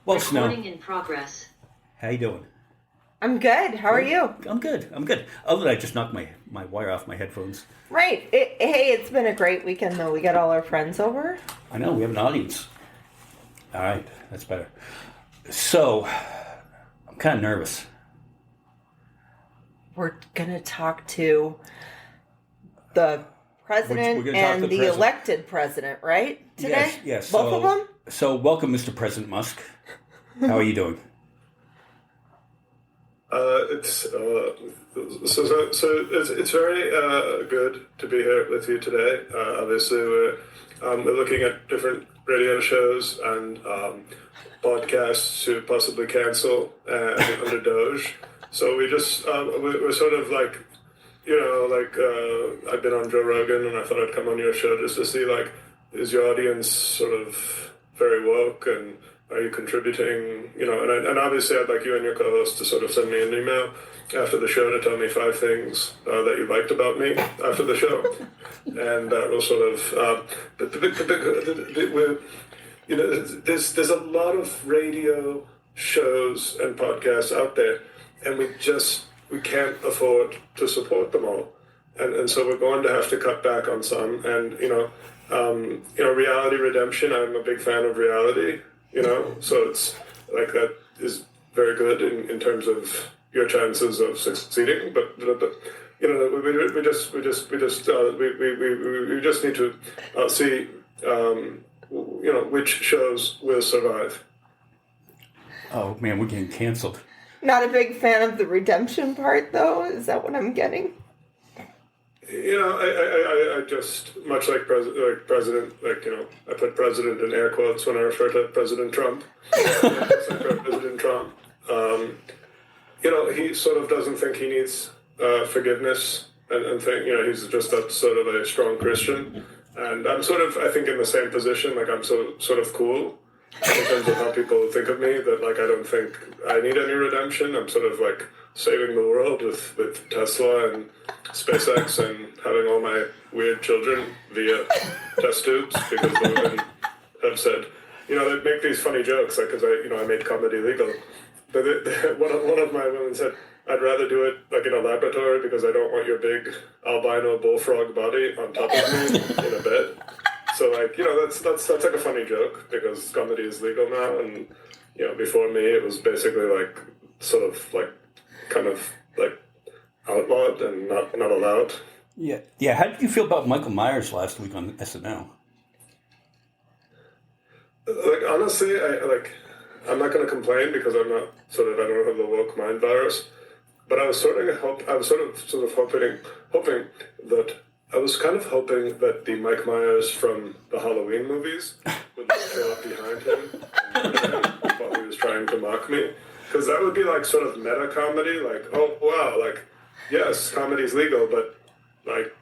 Well, Snow, Recording in progress. how you doing? I'm good. How are you? I'm good. Other than I just knocked my wire off my headphones. Right. Hey, it's been a great weekend, though. We got all our friends over. I know, we have an audience. All right, that's better. So, I'm kind of nervous. We're going to talk to the president We're gonna talk and to the the president. elected president, right? Today? Yes. Both of them? So, welcome, Mr. President Musk. How are you doing? It's very good to be here with you today. Obviously, we're looking at different radio shows and podcasts to possibly cancel under Doge. So we're sort of like, I've been on Joe Rogan, and I thought I'd come on your show just to see, like, is your audience sort of very woke, and are you contributing, and obviously I'd like you and your co-host to sort of send me an email after the show to tell me 5 things that you liked about me after the show. And that will sort of, there's a lot of radio shows and podcasts out there, and we can't afford to support them all. And so we're going to have to cut back on some, and, reality redemption, I'm a big fan of reality. So it's like that is very good in terms of your chances of succeeding. But we just need to see which shows will survive. Oh man, we're getting canceled. Not a big fan of the redemption part, though. Is that what I'm getting? I just, much like president, I put president in air quotes when I refer to President Trump. President Trump, he sort of doesn't think he needs forgiveness, and think, he's just sort of a strong Christian. And I'm sort of, I think, in the same position, like I'm sort of cool in terms of how people think of me, that like I don't think I need any redemption. I'm sort of like saving the world with Tesla and SpaceX and having all my weird children via test tubes, because the women have said, they make these funny jokes, like, because I made comedy legal. But one of my women said, I'd rather do it like in a laboratory because I don't want your big albino bullfrog body on top of me in a bed. So like, that's like a funny joke, because comedy is legal now, and before me it was basically like sort of like kind of like outlawed and not allowed. Yeah. How did you feel about Michael Myers last week on SNL? Like, honestly, I'm not going to complain, because I don't have the woke mind virus. But I was sort of hoping that the Mike Myers from the Halloween movies would show up behind him while he was trying to mock me. Because that would be like sort of meta comedy, like, oh wow, like, yes, comedy's legal, but like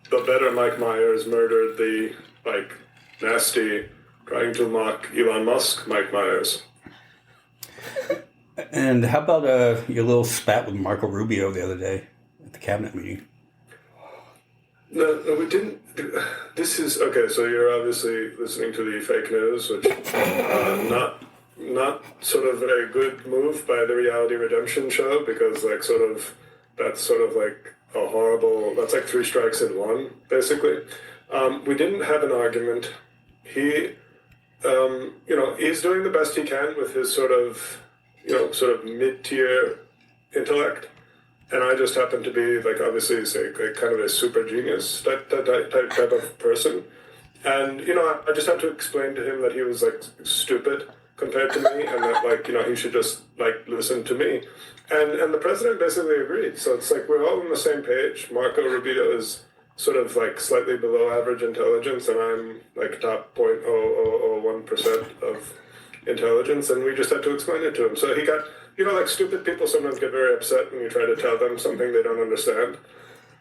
the better Mike Myers murdered the like nasty, trying to mock Elon Musk Mike Myers. And how about your little spat with Marco Rubio the other day at the cabinet meeting? No, we didn't. This is okay. So you're obviously listening to the fake news, which not sort of a good move by the Reality Redemption show, because like that's sort of like a horrible. That's like 3 strikes in 1, basically. We didn't have an argument. He, he's doing the best he can with his sort of mid-tier intellect. And I just happen to be, like, obviously, say, kind of a super genius type of person. And, I just had to explain to him that he was, like, stupid compared to me, and that, like, he should just, like, listen to me. And the president basically agreed. So it's like we're all on the same page. Marco Rubio is sort of, like, slightly below average intelligence, and I'm, like, top 0.0001% of intelligence, and we just had to explain it to him. So he got... like stupid people sometimes get very upset when you try to tell them something they don't understand.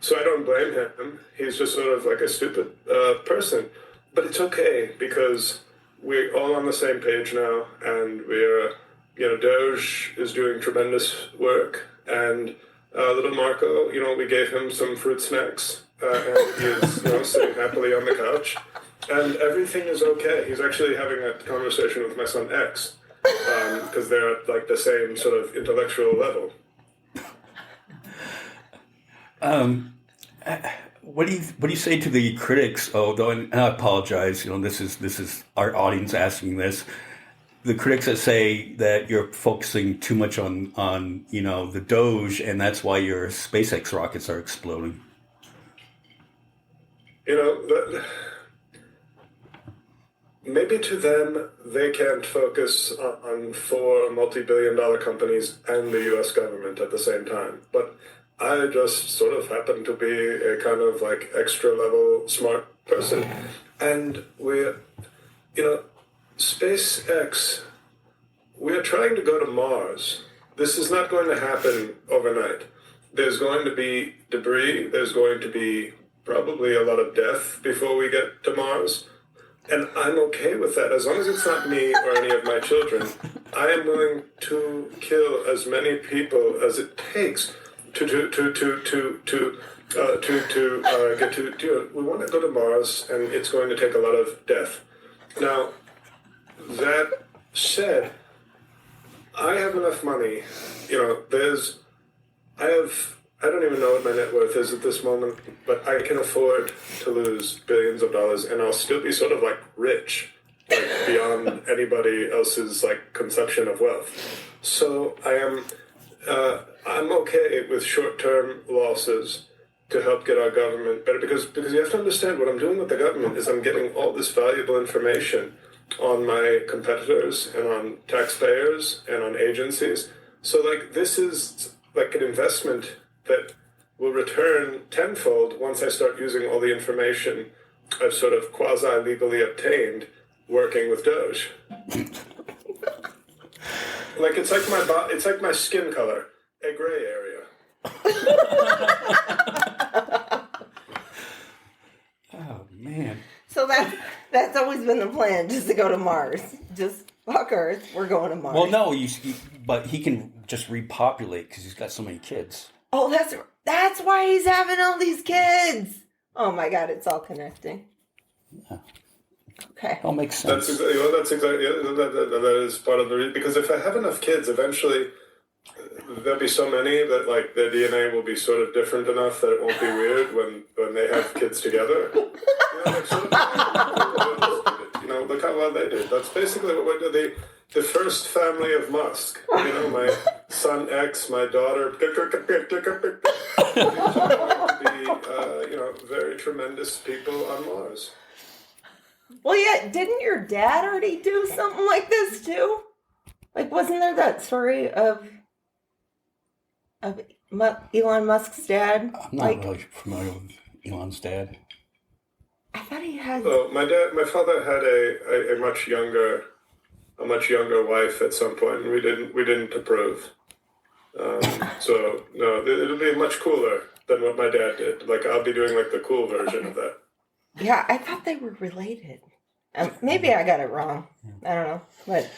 So I don't blame him. He's just sort of like a stupid person. But it's okay, because we're all on the same page now, and we're, Doge is doing tremendous work, and little Marco, we gave him some fruit snacks, and he is, sitting happily on the couch, and everything is okay. He's actually having a conversation with my son X, because they're at like the same sort of intellectual level. What do you say to the critics? Oh, though, and I apologize. This is our audience asking this. The critics that say that you're focusing too much on the Doge, and that's why your SpaceX rockets are exploding. Maybe to them, they can't focus on four multi-billion-dollar companies and the U.S. government at the same time. But I just sort of happen to be a kind of like extra-level smart person. And SpaceX, we're trying to go to Mars. This is not going to happen overnight. There's going to be debris. There's going to be probably a lot of death before we get to Mars. And I'm okay with that. As long as it's not me or any of my children, I am willing to kill as many people as it takes to get to. We want to go to Mars, and it's going to take a lot of death. Now, that said, I have enough money. I don't even know what my net worth is at this moment, but I can afford to lose billions of dollars, and I'll still be sort of like rich, like beyond anybody else's like conception of wealth. So I'm okay with short-term losses to help get our government better, because you have to understand what I'm doing with the government is I'm getting all this valuable information on my competitors and on taxpayers and on agencies. So like this is like an investment that will return tenfold once I start using all the information I've sort of quasi-legally obtained working with Doge. Like it's like my skin color, a gray area. Oh man! So that's always been the plan, just to go to Mars. Just fuck Earth, we're going to Mars. Well, no, but he can just repopulate because he's got so many kids. Oh, that's why he's having all these kids. Oh my God, it's all connecting. Yeah. Okay. That makes sense. That is part of the reason. Because if I have enough kids, eventually there'll be so many that like their DNA will be sort of different enough that it won't be weird when they have kids together. Look how well they did. That's basically what we did. The first family of Musk. My son X, my daughter. These are going to be, very tremendous people on Mars. Well, yeah, didn't your dad already do something like this too? Like, wasn't there that story of Elon Musk's dad? I'm not really familiar with Elon's dad. I thought he had. Oh, my father had a much younger wife at some point, and we didn't approve. So no, it'll be much cooler than what my dad did. Like I'll be doing like the cool version of that. Yeah, I thought they were related. Maybe I got it wrong. I don't know, but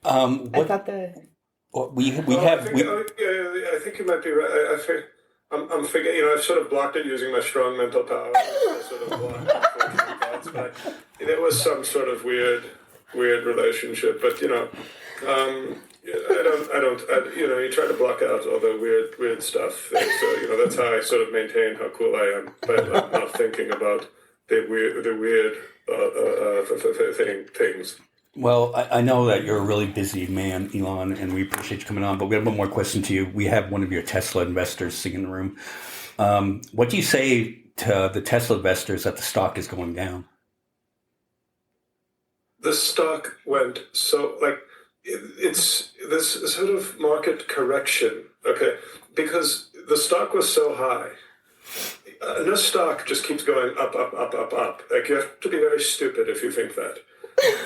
I thought the. We have. I think you might be right. I'm forgetting. I've sort of blocked it using my strong mental power. I sort of blocked unfortunate thoughts, but there was some sort of weird relationship. But I don't. You try to block out all the weird stuff. So that's how I sort of maintain how cool I am. But I'm not thinking about the weird things. Well, I know that you're a really busy man, Elon, and we appreciate you coming on, but we have one more question to you. We have one of your Tesla investors sitting in the room. What do you say to the Tesla investors that the stock is going down? The stock went it's this sort of market correction, okay? Because the stock was so high. No stock just keeps going up, up, up, up, up. Like you have to be very stupid if you think that.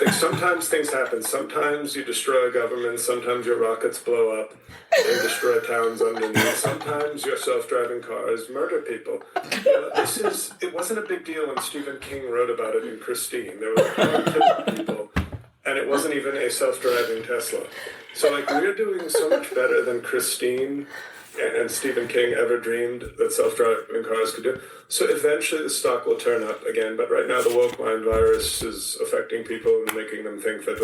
Like sometimes things happen. Sometimes you destroy a government. Sometimes your rockets blow up and destroy towns underneath. Sometimes your self-driving cars murder people. It wasn't a big deal when Stephen King wrote about it in Christine. There were killing people. and it wasn't even a self-driving Tesla. So, like, we're doing so much better than Christine and Stephen King ever dreamed that self-driving cars could do. So eventually the stock will turn up again, but right now the woke mind virus is affecting people and making them think that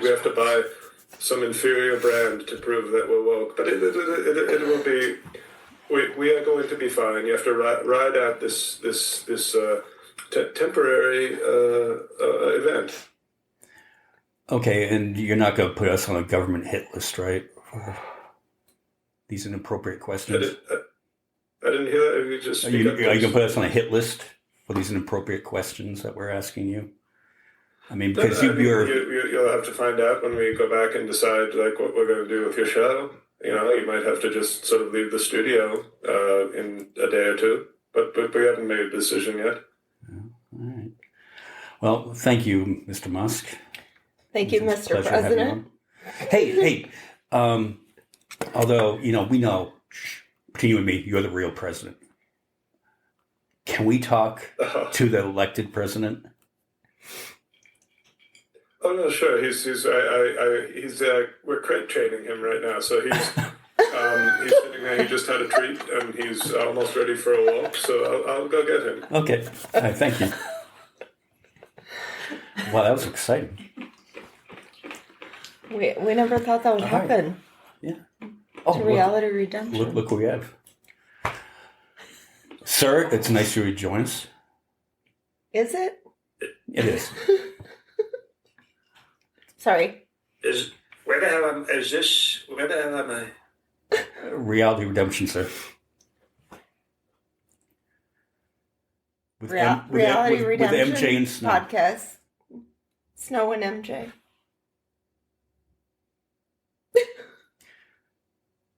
we have to buy some inferior brand to prove that we're woke. But it will be, we are going to be fine. You have to ride out this temporary event. Okay, and you're not going to put us on a government hit list, right? These inappropriate questions. I didn't hear that. You just are you going to put us on a hit list for these inappropriate questions that we're asking you? I mean, because you'll have to find out when we go back and decide like what we're going to do with your show. You know, you might have to just sort of leave the studio in a day or two. But we haven't made a decision yet. All right. Well, thank you, Mr. Musk. Thank you, Mr. President. Hey. Although, we know, between you and me, you're the real president. Can we talk to the elected president? Oh no, sure. We're crate training him right now, so he's sitting there. He just had a treat, and he's almost ready for a walk. So I'll go get him. Okay. All right, thank you. Wow, that was exciting. We never thought that would happen. Yeah. To reality redemption. Look what we have. Sir, it's nice you would join us. Is it? It is. Sorry. Where the hell am I? Reality redemption, sir. Reality redemption with MJ and Snow. Podcast. Snow and MJ.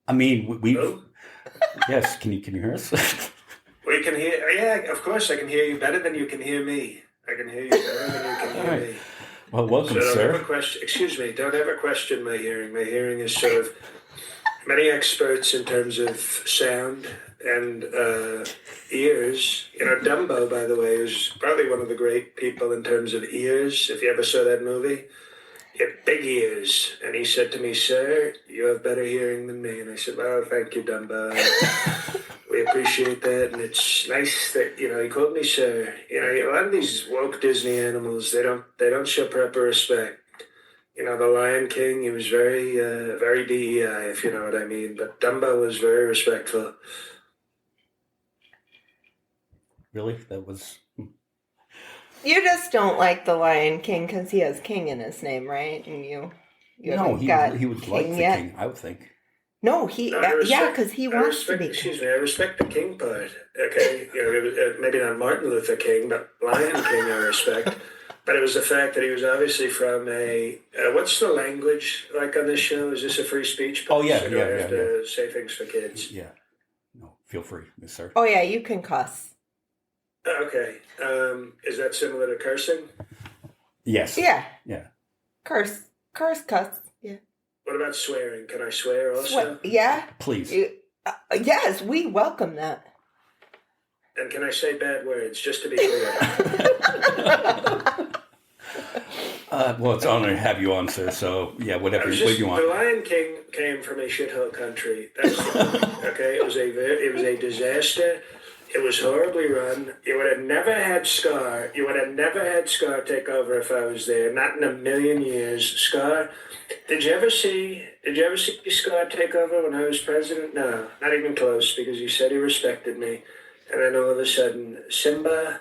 I mean, yes. Can you hear us? We can hear. Yeah, of course, I can hear you better than you can hear me. I can hear you better than you can hear me. Well, welcome, so sir. Excuse me. Don't ever question my hearing. My hearing is sort of many experts in terms of sound and ears. Dumbo, by the way, is probably one of the great people in terms of ears. If you ever saw that movie. You have big ears. And he said to me, sir, you have better hearing than me. And I said, well, thank you, Dumbo. We appreciate that. And it's nice that, he called me sir. A lot of these woke Disney animals, they don't show proper respect. The Lion King, he was very, very DEI, if you know what I mean. But Dumbo was very respectful. Really? That was... You just don't like the Lion King because he has King in his name, right? And you no, he would like the yet. King, I would think. No, because he wants to be. Excuse me, I respect the King part. Okay, maybe not Martin Luther King, but Lion King I respect. But it was the fact that he was obviously from a. What's the language like on this show? Is this a free speech? Oh yeah, I have to say things for kids. Yeah, no, feel free, Miss Sir. Oh yeah, you can cuss. Okay. Is that similar to cursing? Yes. Yeah. Yeah. Cuss. Yeah. What about swearing? Can I swear also? Yeah. Please. Yes, we welcome that. And can I say bad words, just to be clear? Well, it's an honor to have you on, sir. So, yeah, whatever you want. The Lion King came from a shithole country. That's okay. It was a disaster. It was horribly run. You would have never had Scar. Take over if I was there. Not in a million years. Scar. Did you ever see Scar take over when I was president? No, not even close, because he said he respected me. And then all of a sudden, Simba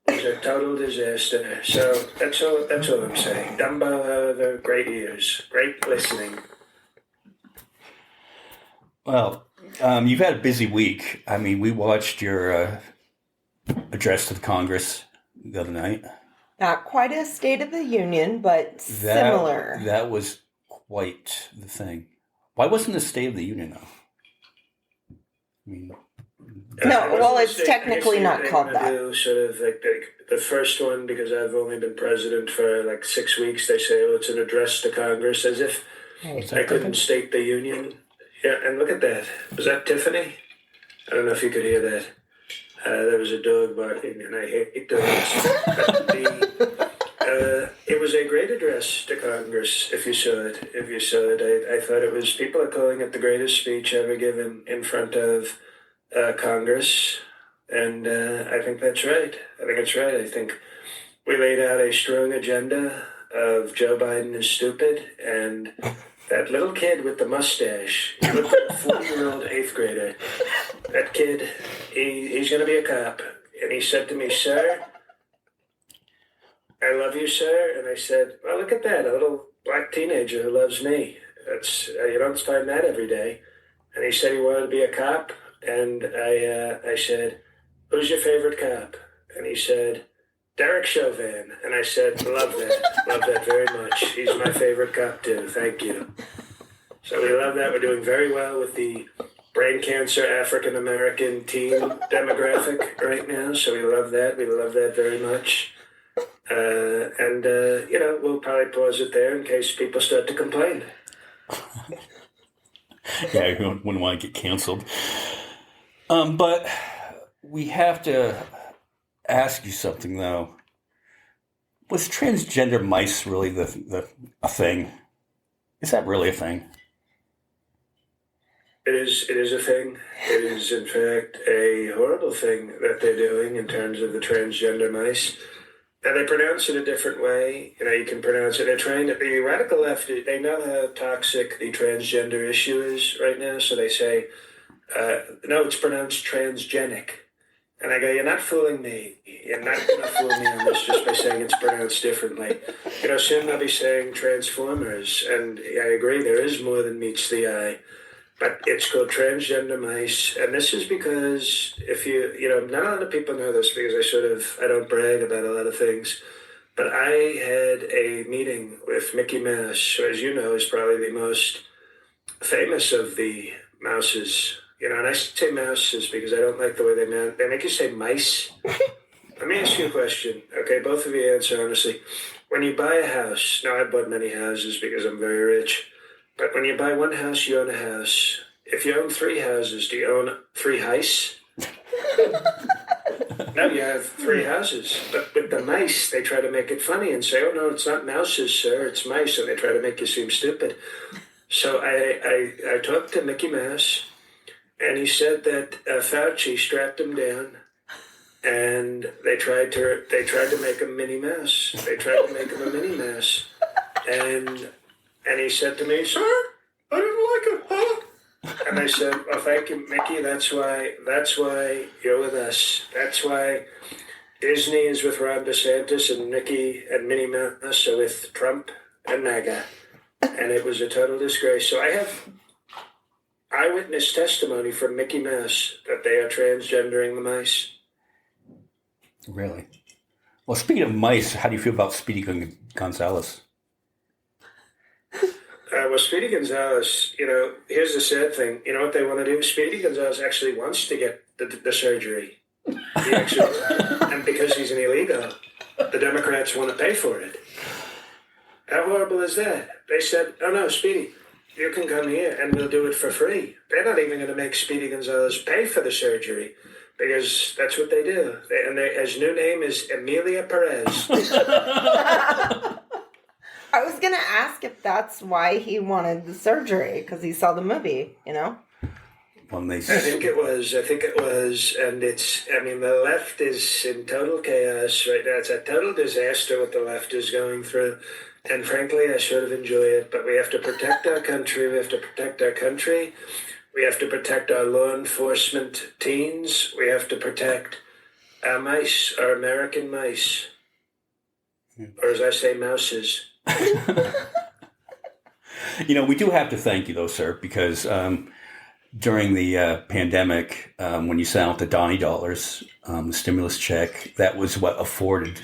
was a total disaster. So that's all I'm saying. Dumbo, however, great ears, great listening. Well, you've had a busy week. I mean, we watched your address to the Congress the other night. Not quite a State of the Union, but similar. That was quite the thing. Why wasn't it a State of the Union, though? I mean... it's technically not called that. Do sort of like the first one, because I've only been president for like 6 weeks, they say, it's an address to Congress, as if I couldn't state the Union. Yeah, and look at that. Was that Tiffany? I don't know if you could hear that. There was a dog barking, and I hate dogs. It was a great address to Congress. If you saw it, I thought it was. People are calling it the greatest speech ever given in front of Congress, and I think that's right. I think it's right. I think we laid out a strong agenda of Joe Biden is stupid, and that little kid with the mustache, he looked like a 40-year-old eighth grader. That kid, he's going to be a cop, and he said to me, "Sir, I love you, sir." And I said, "Well, look at that, a little black teenager who loves me. That's you don't find that every day." And he said he wanted to be a cop, and I said, "Who's your favorite cop?" And he said, "Derek Chauvin." And I said, love that very much. He's my favorite cop too. Thank you. So we love that. We're doing very well with the brain cancer African American teen demographic right now. So we love that. We love that very much. And we'll probably pause it there in case people start to complain. Yeah, you wouldn't want to get canceled. But we have to ask you something, though. Was transgender mice really a thing? Is that really a thing? It is a thing. It is, in fact, a horrible thing that they're doing in terms of the transgender mice. And they pronounce it a different way. You can pronounce it. They're trying to, the radical left, they know how toxic the transgender issue is right now. So they say, no, it's pronounced transgenic. And I go, you're not fooling me. You're not going to fool me on this just by saying it's pronounced differently. Soon they'll be saying transformers. And I agree, there is more than meets the eye. But it's called transgender mice. And this is because not a lot of people know this because I don't brag about a lot of things. But I had a meeting with Mickey Mouse, who, as you know, is probably the most famous of the mouses. And I say mouses because I don't like the way they make you say mice. Let me ask you a question. Okay, both of you answer honestly. When you buy a house, now I've bought many houses because I'm very rich. But when you buy one house, you own a house. If you own 3 houses, do you own 3 heists? No, you have 3 houses. But with the mice, they try to make it funny and say, "Oh, no, it's not mouses, sir, it's mice." And they try to make you seem stupid. So I talked to Mickey Mouse, and he said that Fauci strapped him down, and they tried to make him Minnie Mouse. They tried to make him a Minnie Mouse. And he said to me, "Sir, I didn't like it, huh?" And I said, "Well, thank you, Mickey. That's why you're with us. That's why Disney is with Ron DeSantis and Mickey and Minnie Mouse are with Trump and MAGA." And it was a total disgrace. So I have eyewitness testimony from Mickey Mouse that they are transgendering the mice. Really? Well, speaking of mice, how do you feel about Speedy Gonzalez? Well, Speedy Gonzalez, here's the sad thing. You know what they want to do? Speedy Gonzalez actually wants to get the surgery. And because he's an illegal, the Democrats want to pay for it. How horrible is that? They said, "Oh, no, Speedy, you can come here and we'll do it for free." They're not even going to make Speedy Gonzalez pay for the surgery because that's what they do. His new name is Emilia Perez. I was going to ask if that's why he wanted the surgery, because he saw the movie, Well, I think it was, and the left is in total chaos right now. It's a total disaster what the left is going through, and frankly, I sort of enjoy it, but we have to protect our country, we have to protect our law enforcement teens, we have to protect our mice, our American mice, or as I say, mouses. We do have to thank you, though, sir, because during the pandemic, when you sent out the Donnie dollars, the stimulus check, that was what afforded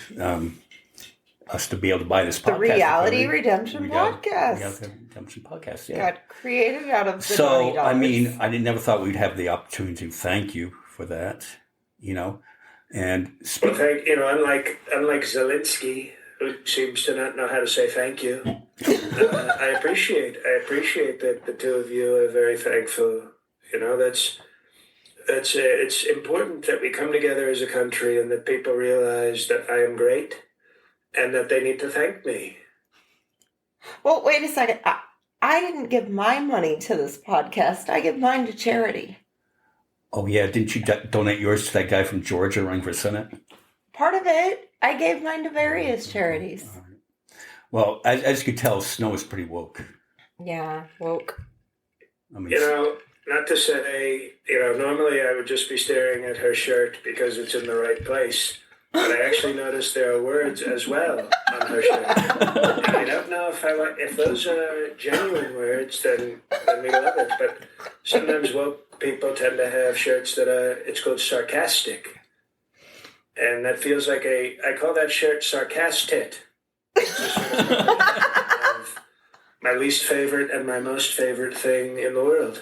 us to be able to buy this podcast. The Reality Redemption Podcast. Reality Redemption Podcast, yeah. Got created out of the Donnie dollars. I never thought we'd have the opportunity to thank you for that, And unlike Zelensky, who seems to not know how to say thank you. I appreciate that the two of you are very thankful. It's important that we come together as a country and that people realize that I am great and that they need to thank me. Well, wait a second. I didn't give my money to this podcast. I give mine to charity. Oh, yeah. Didn't you donate yours to that guy from Georgia running for Senate? Part of it, I gave mine to various charities. All right. Well, as you could tell, Snow is pretty woke. Yeah, woke. You know, not to say, normally I would just be staring at her shirt because it's in the right place. But I actually noticed there are words as well on her shirt. And I don't know if those are genuine words, then we love it. But sometimes woke people tend to have shirts that it's called sarcastic. And that feels like I call that shirt sarcastit. It's a sort of my least favorite and my most favorite thing in the world.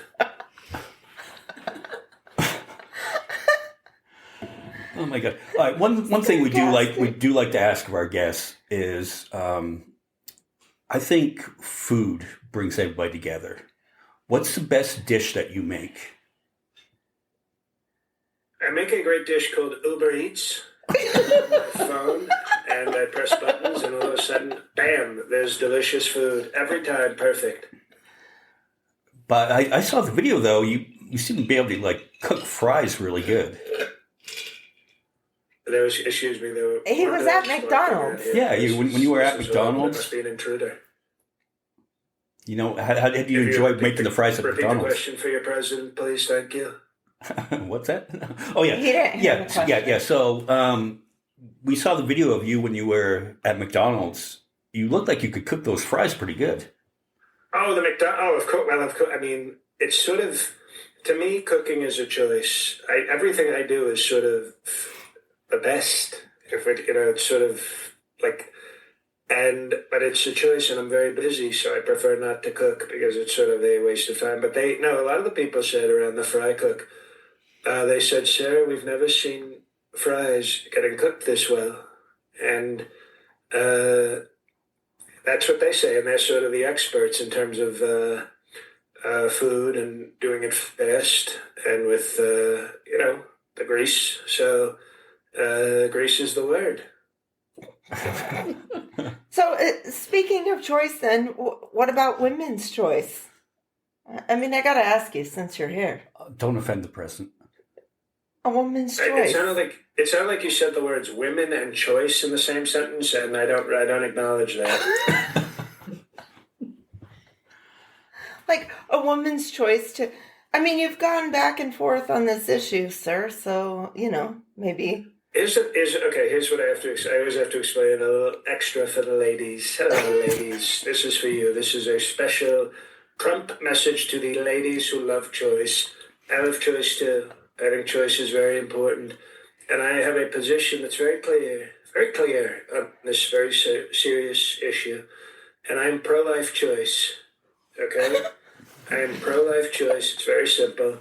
Oh my God! All right, one thing we do like to ask of our guests is, I think food brings everybody together. What's the best dish that you make? I make a great dish called Uber Eats. On my phone, and I press buttons, and all of a sudden, bam! There's delicious food every time, perfect. But I saw the video though. You seem to be able to cook fries really good. He was at McDonald's. Yeah, when you were at McDonald's. Must be an intruder. How did you enjoy making the fries at repeat McDonald's? Repeat the question for your president, please. Thank you. What's that? Oh yeah, He didn't have yeah. So we saw the video of you when you were at McDonald's. You looked like you could cook those fries pretty good. Oh, of course. Well, of course. I mean, it's sort of, to me, cooking is a choice. Everything I do is sort of the best. It's sort of like, but it's a choice, and I'm very busy, so I prefer not to cook because it's sort of a waste of time. But a lot of the people said around the fry cook, they said, Sarah, we've never seen fries getting cooked this well. And that's what they say, and they're sort of the experts in terms of food and doing it fast and with, the grease. So grease is the word. So, speaking of choice, then, what about women's choice? I mean, I got to ask you since you're here. Don't offend the president. A woman's choice. It sounded like you said the words "women" and "choice" in the same sentence, and I don't acknowledge that. Like a woman's choice to. I mean, you've gone back and forth on this issue, sir. So maybe. Here's what I have to. I always have to explain a little extra for the ladies. Hello, ladies. This is for you. This is a special Trump message to the ladies who love choice. I love choice too. I think choice is very important, and I have a position that's very clear on this very serious issue, and I'm pro-life choice. Okay, I am pro-life choice. It's very simple.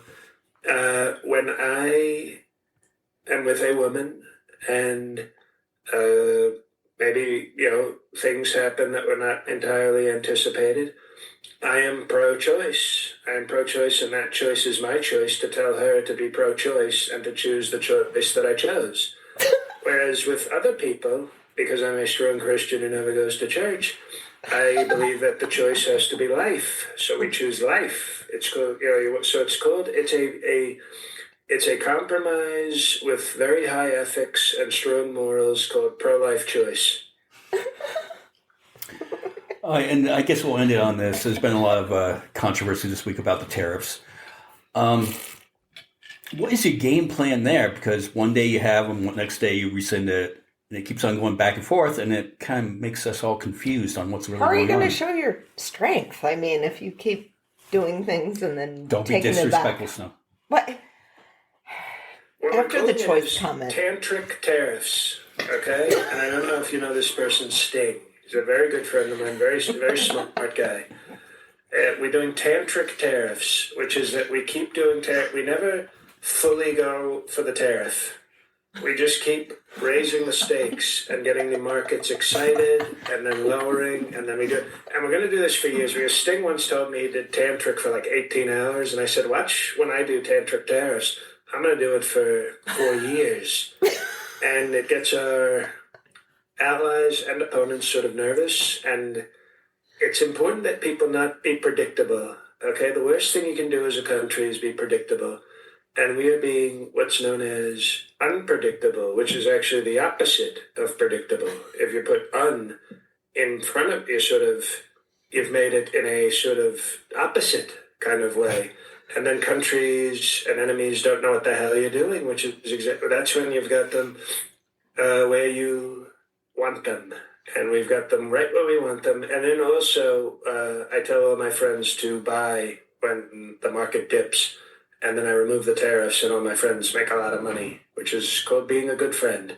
When I am with a woman, and maybe things happen that were not entirely anticipated, I am pro-choice. I am pro-choice, and that choice is my choice to tell her to be pro-choice and to choose the choice that I chose. Whereas with other people, because I'm a strong Christian who never goes to church, I believe that the choice has to be life. So we choose life. It's called, it's a compromise with very high ethics and strong morals called pro-life choice. And I guess we'll end it on this. There's been a lot of controversy this week about the tariffs. What is your game plan there? Because one day you have them, next day you rescind it, and it keeps on going back and forth, and it kind of makes us all confused on what's really going on. How are you going to show your strength? I mean, if you keep doing things and then don't be taking disrespectful, it back. Snow. What? After the choice comment. Tantric tariffs, okay? And I don't know if you know this person, Sting. He's a very good friend of mine, very smart guy. We're doing tantric tariffs, which is that we keep doing we never fully go for the tariff. We just keep raising the stakes and getting the markets excited and then lowering, and then we do. And we're going to do this for years. Because Sting once told me he did tantric for like 18 hours, and I said, watch when I do tantric tariffs. I'm going to do it for 4 years. And it gets our allies and opponents sort of nervous, and it's important that people not be predictable. Okay, the worst thing you can do as a country is be predictable. And we are being what's known as unpredictable, which is actually the opposite of predictable. If you put un in front of you, you've made it in a sort of opposite kind of way. And then countries and enemies don't know what the hell you're doing, which is exactly, that's when you've got them where you want them. And we've got them right where we want them. And then also, I tell all my friends to buy when the market dips. And then I remove the tariffs, and all my friends make a lot of money, which is called being a good friend.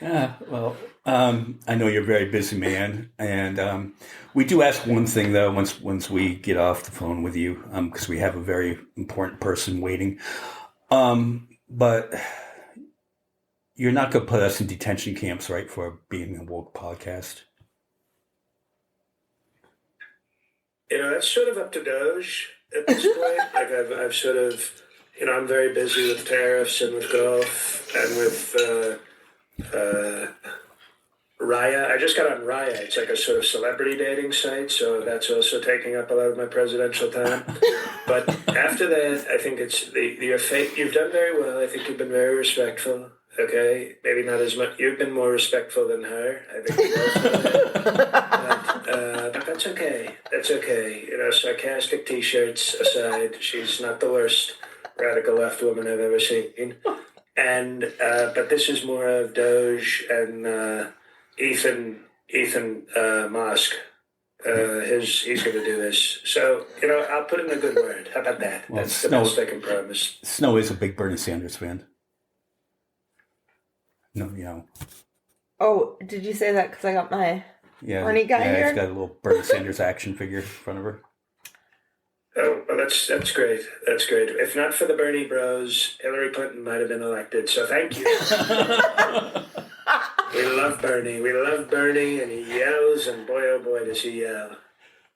Well, I know you're a very busy man, and we do ask one thing though. Once we get off the phone with you, because we have a very important person waiting. But you're not going to put us in detention camps, right, for being a woke podcast? That's sort of up to Doge at this point. Like I've sort of, I'm very busy with tariffs and with golf and with Raya. I just got on Raya. It's like a sort of celebrity dating site, so that's also taking up a lot of my presidential time. But after that, I think it's your fate. You've done very well. I think you've been very respectful. Okay, maybe not as much. You've been more respectful than her. I think you both have. But that's okay. That's okay. Sarcastic T-shirts aside, she's not the worst radical left woman I've ever seen. And but this is more of Doge and Ethan Musk. He's going to do this. So I'll put in a good word. How about that? Well, That's the best I can promise. Snow is a big Bernie Sanders fan. No, Oh, did you say that because I got my Bernie guy yeah, here? he's got a little Bernie Sanders action figure in front of her. Oh, well, that's great. That's great. If not for the Bernie Bros, Hillary Clinton might have been elected. So thank you. We love Bernie. We love Bernie, and he yells, and boy, oh boy, does he yell.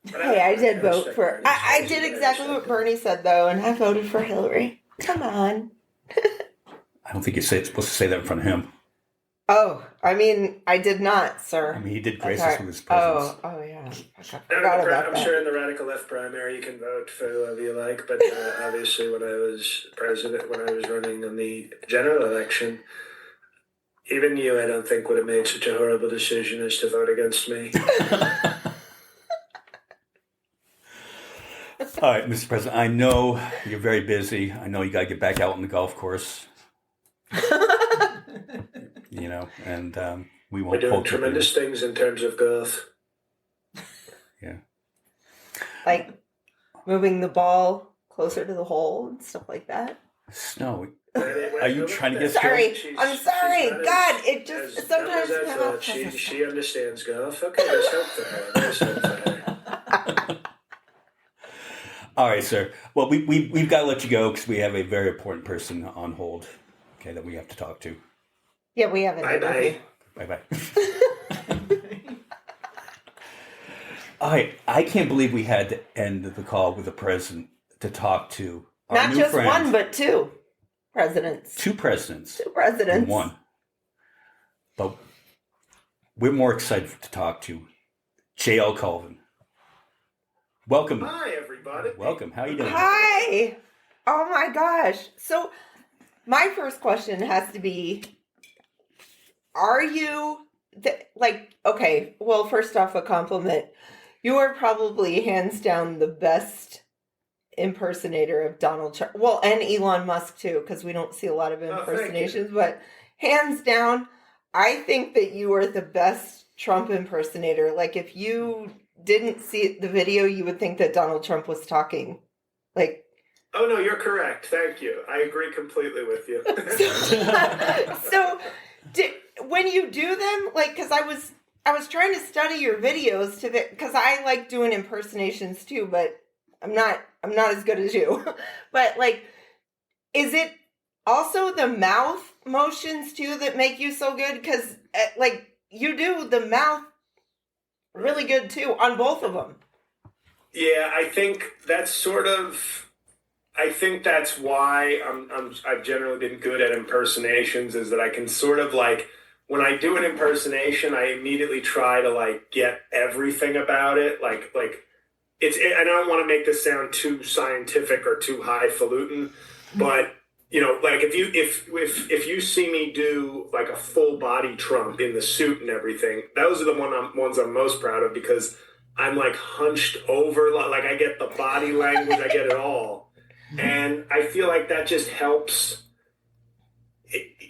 But Hey, I did vote respect for. Bernie. I did exactly what Bernie said though, and I voted for Hillary. Come on. I don't think you're supposed to say that in front of him. Oh, I mean, I did not, sir. I mean, he did That's grace us right. with his presence. Oh yeah. I forgot I'm about that. sure in the radical left primary you can vote for whoever you like, but obviously when I was president, when I was running in the general election, even you, I don't think, would have made such a horrible decision as to vote against me. All right, Mr. President, I know you're very busy. I know you got to get back out on the golf course. And we won't We're doing hold you tremendous things in terms of golf. Yeah. Like moving the ball closer to the hole and stuff like that. Snow, are you trying to get Sorry, She's- I'm she's sorry. not God, as- it just as sometimes dumb as I come thought. out. She understands golf. Okay, there's hope for her. There's hope for her. All right, sir. Well, we've got to let you go because we have a very important person on hold, okay, that we have to talk to. Yeah, we have an Bye-bye. Bye-bye. All right, I can't believe we had to end the call with the president to talk to our Not new just friend. one, but two presidents. Two presidents. Two presidents. And one. But we're more excited to talk to J.L. Cauvin. Welcome. Hi, everybody. Welcome. How you doing? Hi. Oh my gosh. So my first question has to be, are you okay, well, first off, a compliment. You are probably hands down the best impersonator of Donald Trump. Well, and Elon Musk too, because we don't see a lot of thank you. impersonations, but hands down, I think that you are the best Trump impersonator. Like if you didn't see the video, you would think that Donald Trump was talking. Like, Oh, no, you're correct. Thank you. I agree completely with you. so when you do them, like, because I was trying to study your videos because I like doing impersonations too, but I'm not as good as you. But like, is it also the mouth motions too that make you so good? Because like you do the mouth really good too on both of them. Yeah, I think that's sort of... I think that's why I've generally been good at impersonations, is that I can sort of like, when I do an impersonation, I immediately try to like get everything about it. Like it's, and I don't want to make this sound too scientific or too highfalutin, but you know, like if you see me do like a full body Trump in the suit and everything, those are the ones I'm most proud of, because I'm like hunched over, like I get the body language, I get it all. And I feel like that just helps.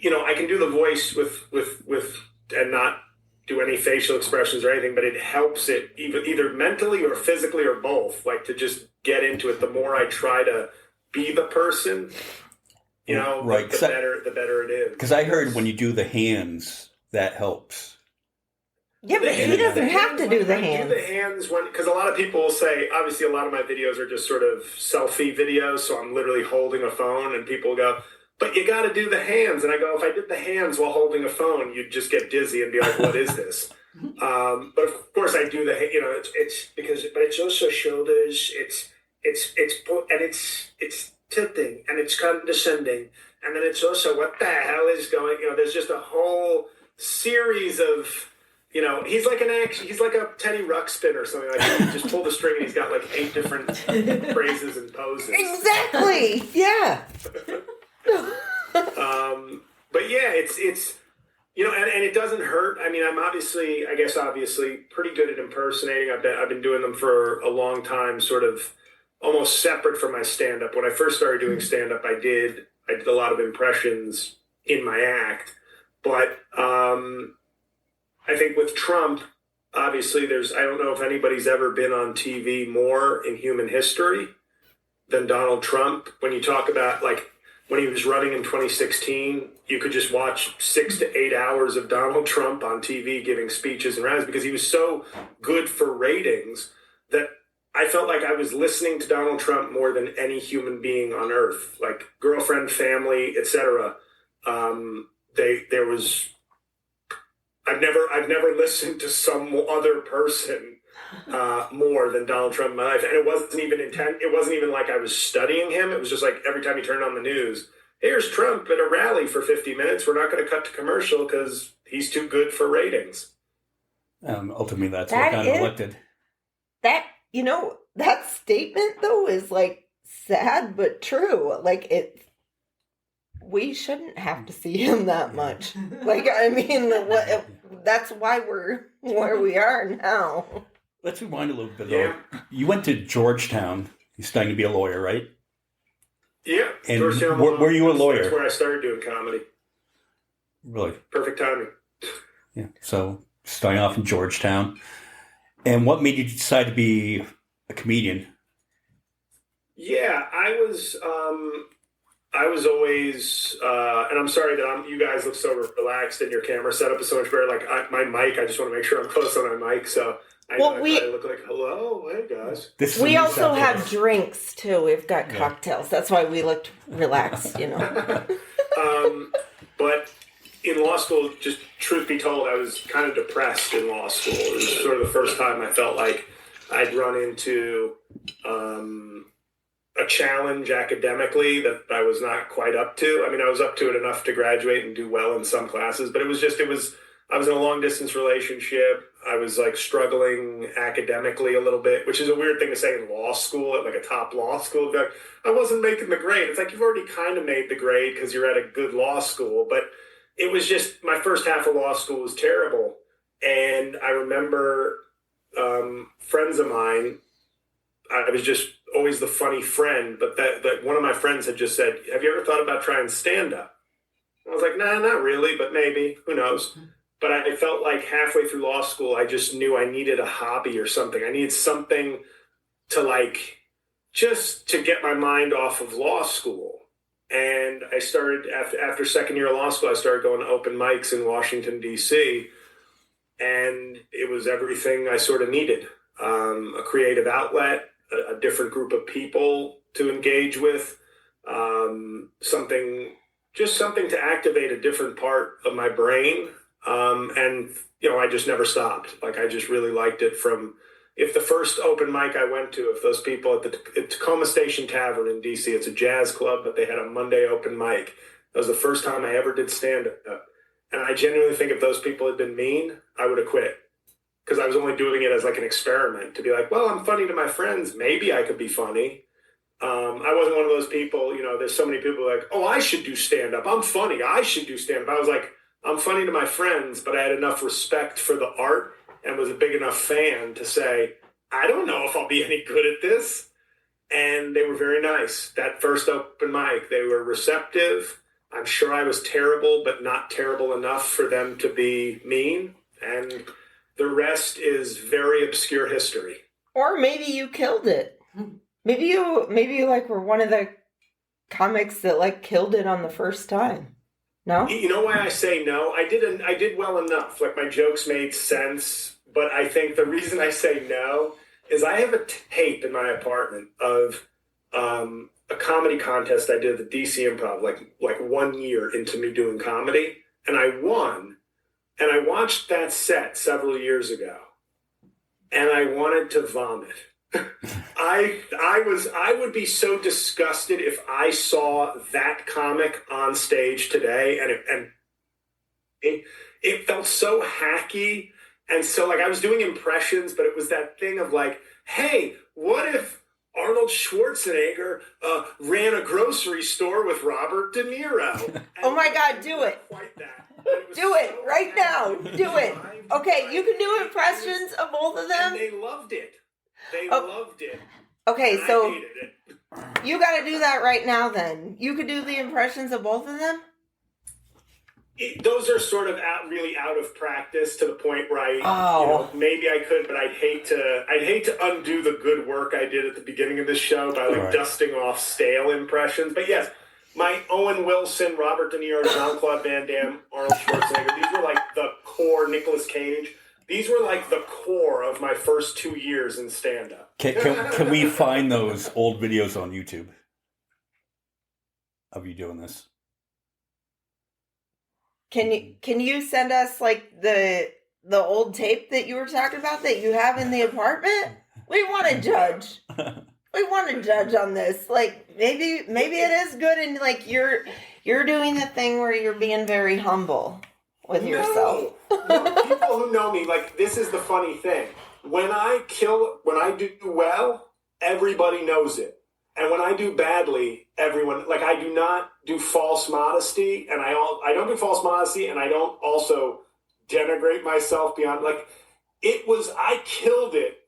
You know, I can do the voice with and not do any facial expressions or anything, but it helps it either mentally or physically or both, like to just get into it. The more I try to be the person, you know, right. the better it is. Because I heard when you do the hands, that helps. Yeah, but he doesn't have to do the hands. Do the hands because a lot of people will say, obviously, a lot of my videos are just sort of selfie videos, so I'm literally holding a phone, and people go, "But you got to do the hands." And I go, "If I did the hands while holding a phone, you'd just get dizzy and be like, what is this?" But of course, I do the, you know, it's because, but it's also shoulders. It's tilting and it's condescending, and then it's also what the hell is going. You know, there's just a whole series of. You know, he's like a Teddy Ruxpin or something like that. You just pull the string and he's got like 8 different phrases and poses. Exactly. Yeah. But yeah, it's you know, and it doesn't hurt. I mean, I'm obviously pretty good at impersonating. I've been doing them for a long time, sort of almost separate from my stand-up. When I first started doing stand-up, I did a lot of impressions in my act, but I think with Trump, obviously I don't know if anybody's ever been on TV more in human history than Donald Trump. When you talk about like when he was running in 2016, you could just watch 6 to 8 hours of Donald Trump on TV giving speeches and rallies, because he was so good for ratings that I felt like I was listening to Donald Trump more than any human being on earth, like girlfriend, family, etc. There was. I've never listened to some other person more than Donald Trump in my life, and it wasn't even intent. It wasn't even like I was studying him. It was just like every time you turn on the news, here's Trump at a rally for 50 minutes. We're not going to cut to commercial because he's too good for ratings. Ultimately, that's what got him elected. That, you know, that statement though is like sad but true. Like we shouldn't have to see him that much. Like, I mean, that's why we're where we are now. Let's rewind a little bit, though. Yeah. You went to Georgetown. You're studying to be a lawyer, right? Yeah. And Georgetown, were you a lawyer? That's where I started doing comedy. Really? Perfect timing. Yeah. So, starting off in Georgetown. And what made you decide to be a comedian? Yeah, I was always, and I'm sorry that you guys look so relaxed and your camera setup is so much better. Like my mic, I just want to make sure I'm close on my mic. So I look like, hello, hey guys. We also have drinks too. We've got cocktails. That's why we looked relaxed, you know. But in law school, just truth be told, I was kind of depressed in law school. It was sort of the first time I felt like I'd run into a challenge academically that I was not quite up to. I mean, I was up to it enough to graduate and do well in some classes, but I was in a long distance relationship. I was like struggling academically a little bit, which is a weird thing to say in law school, at like a top law school. Like, I wasn't making the grade. It's like you've already kind of made the grade because you're at a good law school, but it was just, my first half of law school was terrible. And I remember friends of mine, I was just always the funny friend, but that one of my friends had just said, have you ever thought about trying stand-up? I was like, nah, not really, but maybe, who knows? But I felt like halfway through law school, I just knew I needed a hobby or something. I needed something to like, just to get my mind off of law school. And I started, after second year of law school, I started going to open mics in Washington, D.C., and it was everything I sort of needed. A creative outlet, a different group of people to engage with, something to activate a different part of my brain. And, you know, I just never stopped. Like, I just really liked it if the first open mic I went to, if those people at the Tacoma Station Tavern in DC, it's a jazz club, but they had a Monday open mic. That was the first time I ever did stand-up. And I genuinely think if those people had been mean, I would have quit. Because I was only doing it as like an experiment to be like, well, I'm funny to my friends. Maybe I could be funny. I wasn't one of those people, there's so many people like, oh, I should do stand-up. I'm funny. I should do stand-up. I was like, I'm funny to my friends, but I had enough respect for the art and was a big enough fan to say, I don't know if I'll be any good at this. And they were very nice. That first open mic, they were receptive. I'm sure I was terrible, but not terrible enough for them to be mean. And the rest is very obscure history. Or maybe you killed it. Maybe you like were one of the comics that like killed it on the first time. No? You know why I say no? I did well enough. Like my jokes made sense, but I think the reason I say no is I have a tape in my apartment of a comedy contest I did at the DC Improv like 1 year into me doing comedy, and I won. And I watched that set several years ago, and I wanted to vomit. I would be so disgusted if I saw that comic on stage today, and it felt so hacky, and so like I was doing impressions, but it was that thing of like, hey, what if Arnold Schwarzenegger ran a grocery store with Robert De Niro? Oh my God, do it. Quite that. Do it right now. Do it. Okay, you can do impressions of both of them. And they loved it. They loved it. Okay, And so I hated it. you got to do that right now then. You could do the impressions of both of them? Those are sort of really out of practice to the point where maybe I could, but I'd hate to undo the good work I did at the beginning of this show by like dusting off stale impressions. But yes, my Owen Wilson, Robert De Niro, Jean-Claude Van Damme, Arnold Schwarzenegger, these were like the core. Nicolas Cage. These were like the core of my first 2 years in stand-up. Can we find those old videos on YouTube of you doing this? Can you send us like the old tape that you were talking about that you have in the apartment? We want to judge. We want to judge on this. Like maybe it is good, and like you're doing the thing where you're being very humble with yourself. No, people who know me, like this is the funny thing. When I do well, everybody knows it. And when I do badly, everyone, like I do not do false modesty, and I don't do false modesty, and I don't also denigrate myself beyond, like, I killed it,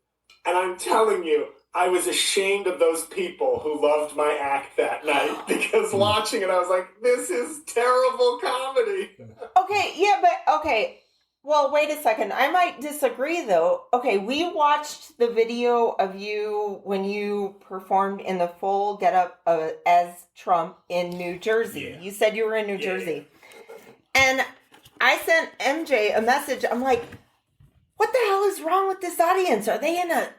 and I'm telling you, I was ashamed of those people who loved my act that night, because watching it, I was like, this is terrible comedy. Okay. Well, wait a second. I might disagree, though. Okay, we watched the video of you when you performed in the full getup as Trump in New Jersey. Yeah. You said you were in New Jersey. And I sent MJ a message. I'm like, what the hell is wrong with this audience?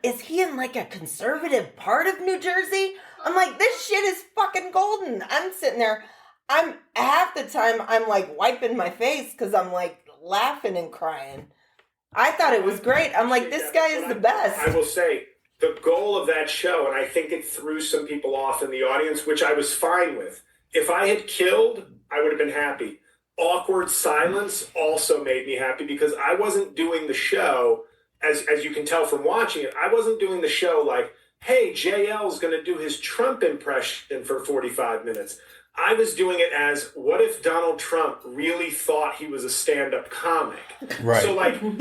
Is he in like a conservative part of New Jersey? I'm like, this shit is fucking golden. I'm sitting there. Half the time I'm like wiping my face because I'm like, laughing and crying. I thought it was great. I'm like, this guy is the best. I will say, the goal of that show, and I think it threw some people off in the audience, which I was fine with. If I had killed, I would have been happy. Awkward silence also made me happy because I wasn't doing the show, as you can tell from watching it, I wasn't doing the show like, hey, JL's going to do his Trump impression for 45 minutes. I was doing it as, what if Donald Trump really thought he was a stand-up comic? Right.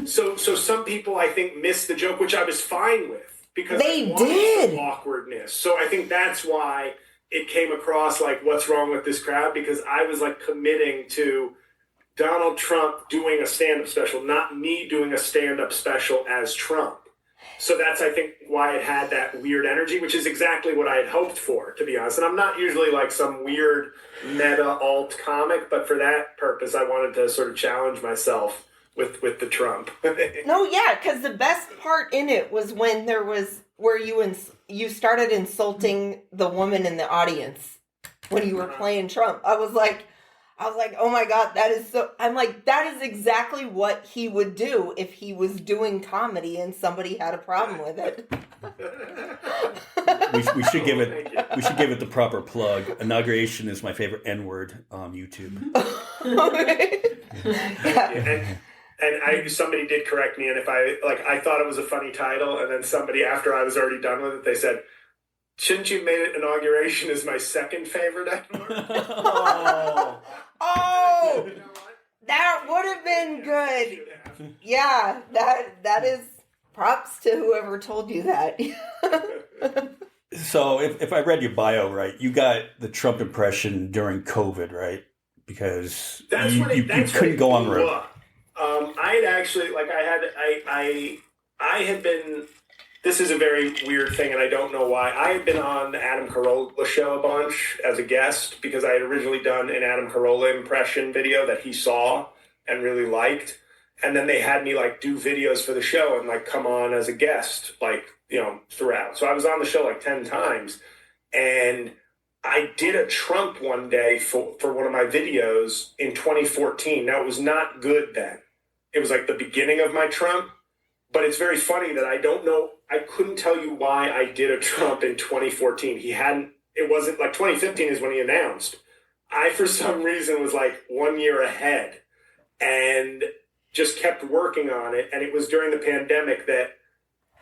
So some people, I think, missed the joke, which I was fine with. Because they did. Some awkwardness. So I think that's why it came across like, what's wrong with this crowd? Because I was like committing to Donald Trump doing a stand-up special, not me doing a stand-up special as Trump. So that's, I think, why it had that weird energy, which is exactly what I had hoped for, to be honest. And I'm not usually like some weird meta alt comic, but for that purpose, I wanted to sort of challenge myself with the Trump. No, yeah, because the best part in it was when there was where you started insulting the woman in the audience when you were playing Trump. I was like, I was like, oh my God, I'm like, that is exactly what he would do if he was doing comedy and somebody had a problem with it. We should give it the proper plug. Inauguration is my favorite N-word on YouTube. Yeah. And somebody did correct me, and if I thought it was a funny title, and then somebody after I was already done with it, they said, "Shouldn't you have made it inauguration is my second favorite N-word?" Oh, You know what? that would have been good. Yeah, that is props to whoever told you that. So if I read your bio right, you got the Trump impression during COVID, right? Because you couldn't go on the road. I had actually, I had been, this is a very weird thing and I don't know why. I had been on the Adam Carolla show a bunch as a guest because I had originally done an Adam Carolla impression video that he saw and really liked. And then they had me do videos for the show and come on as a guest, throughout. So I was on the show 10 times, and I did a Trump one day for one of my videos in 2014. Now, it was not good then. It was the beginning of my Trump, but it's very funny that I couldn't tell you why I did a Trump in 2014. It wasn't 2015 is when he announced. I, for some reason, was 1 year ahead and just kept working on it. And it was during the pandemic that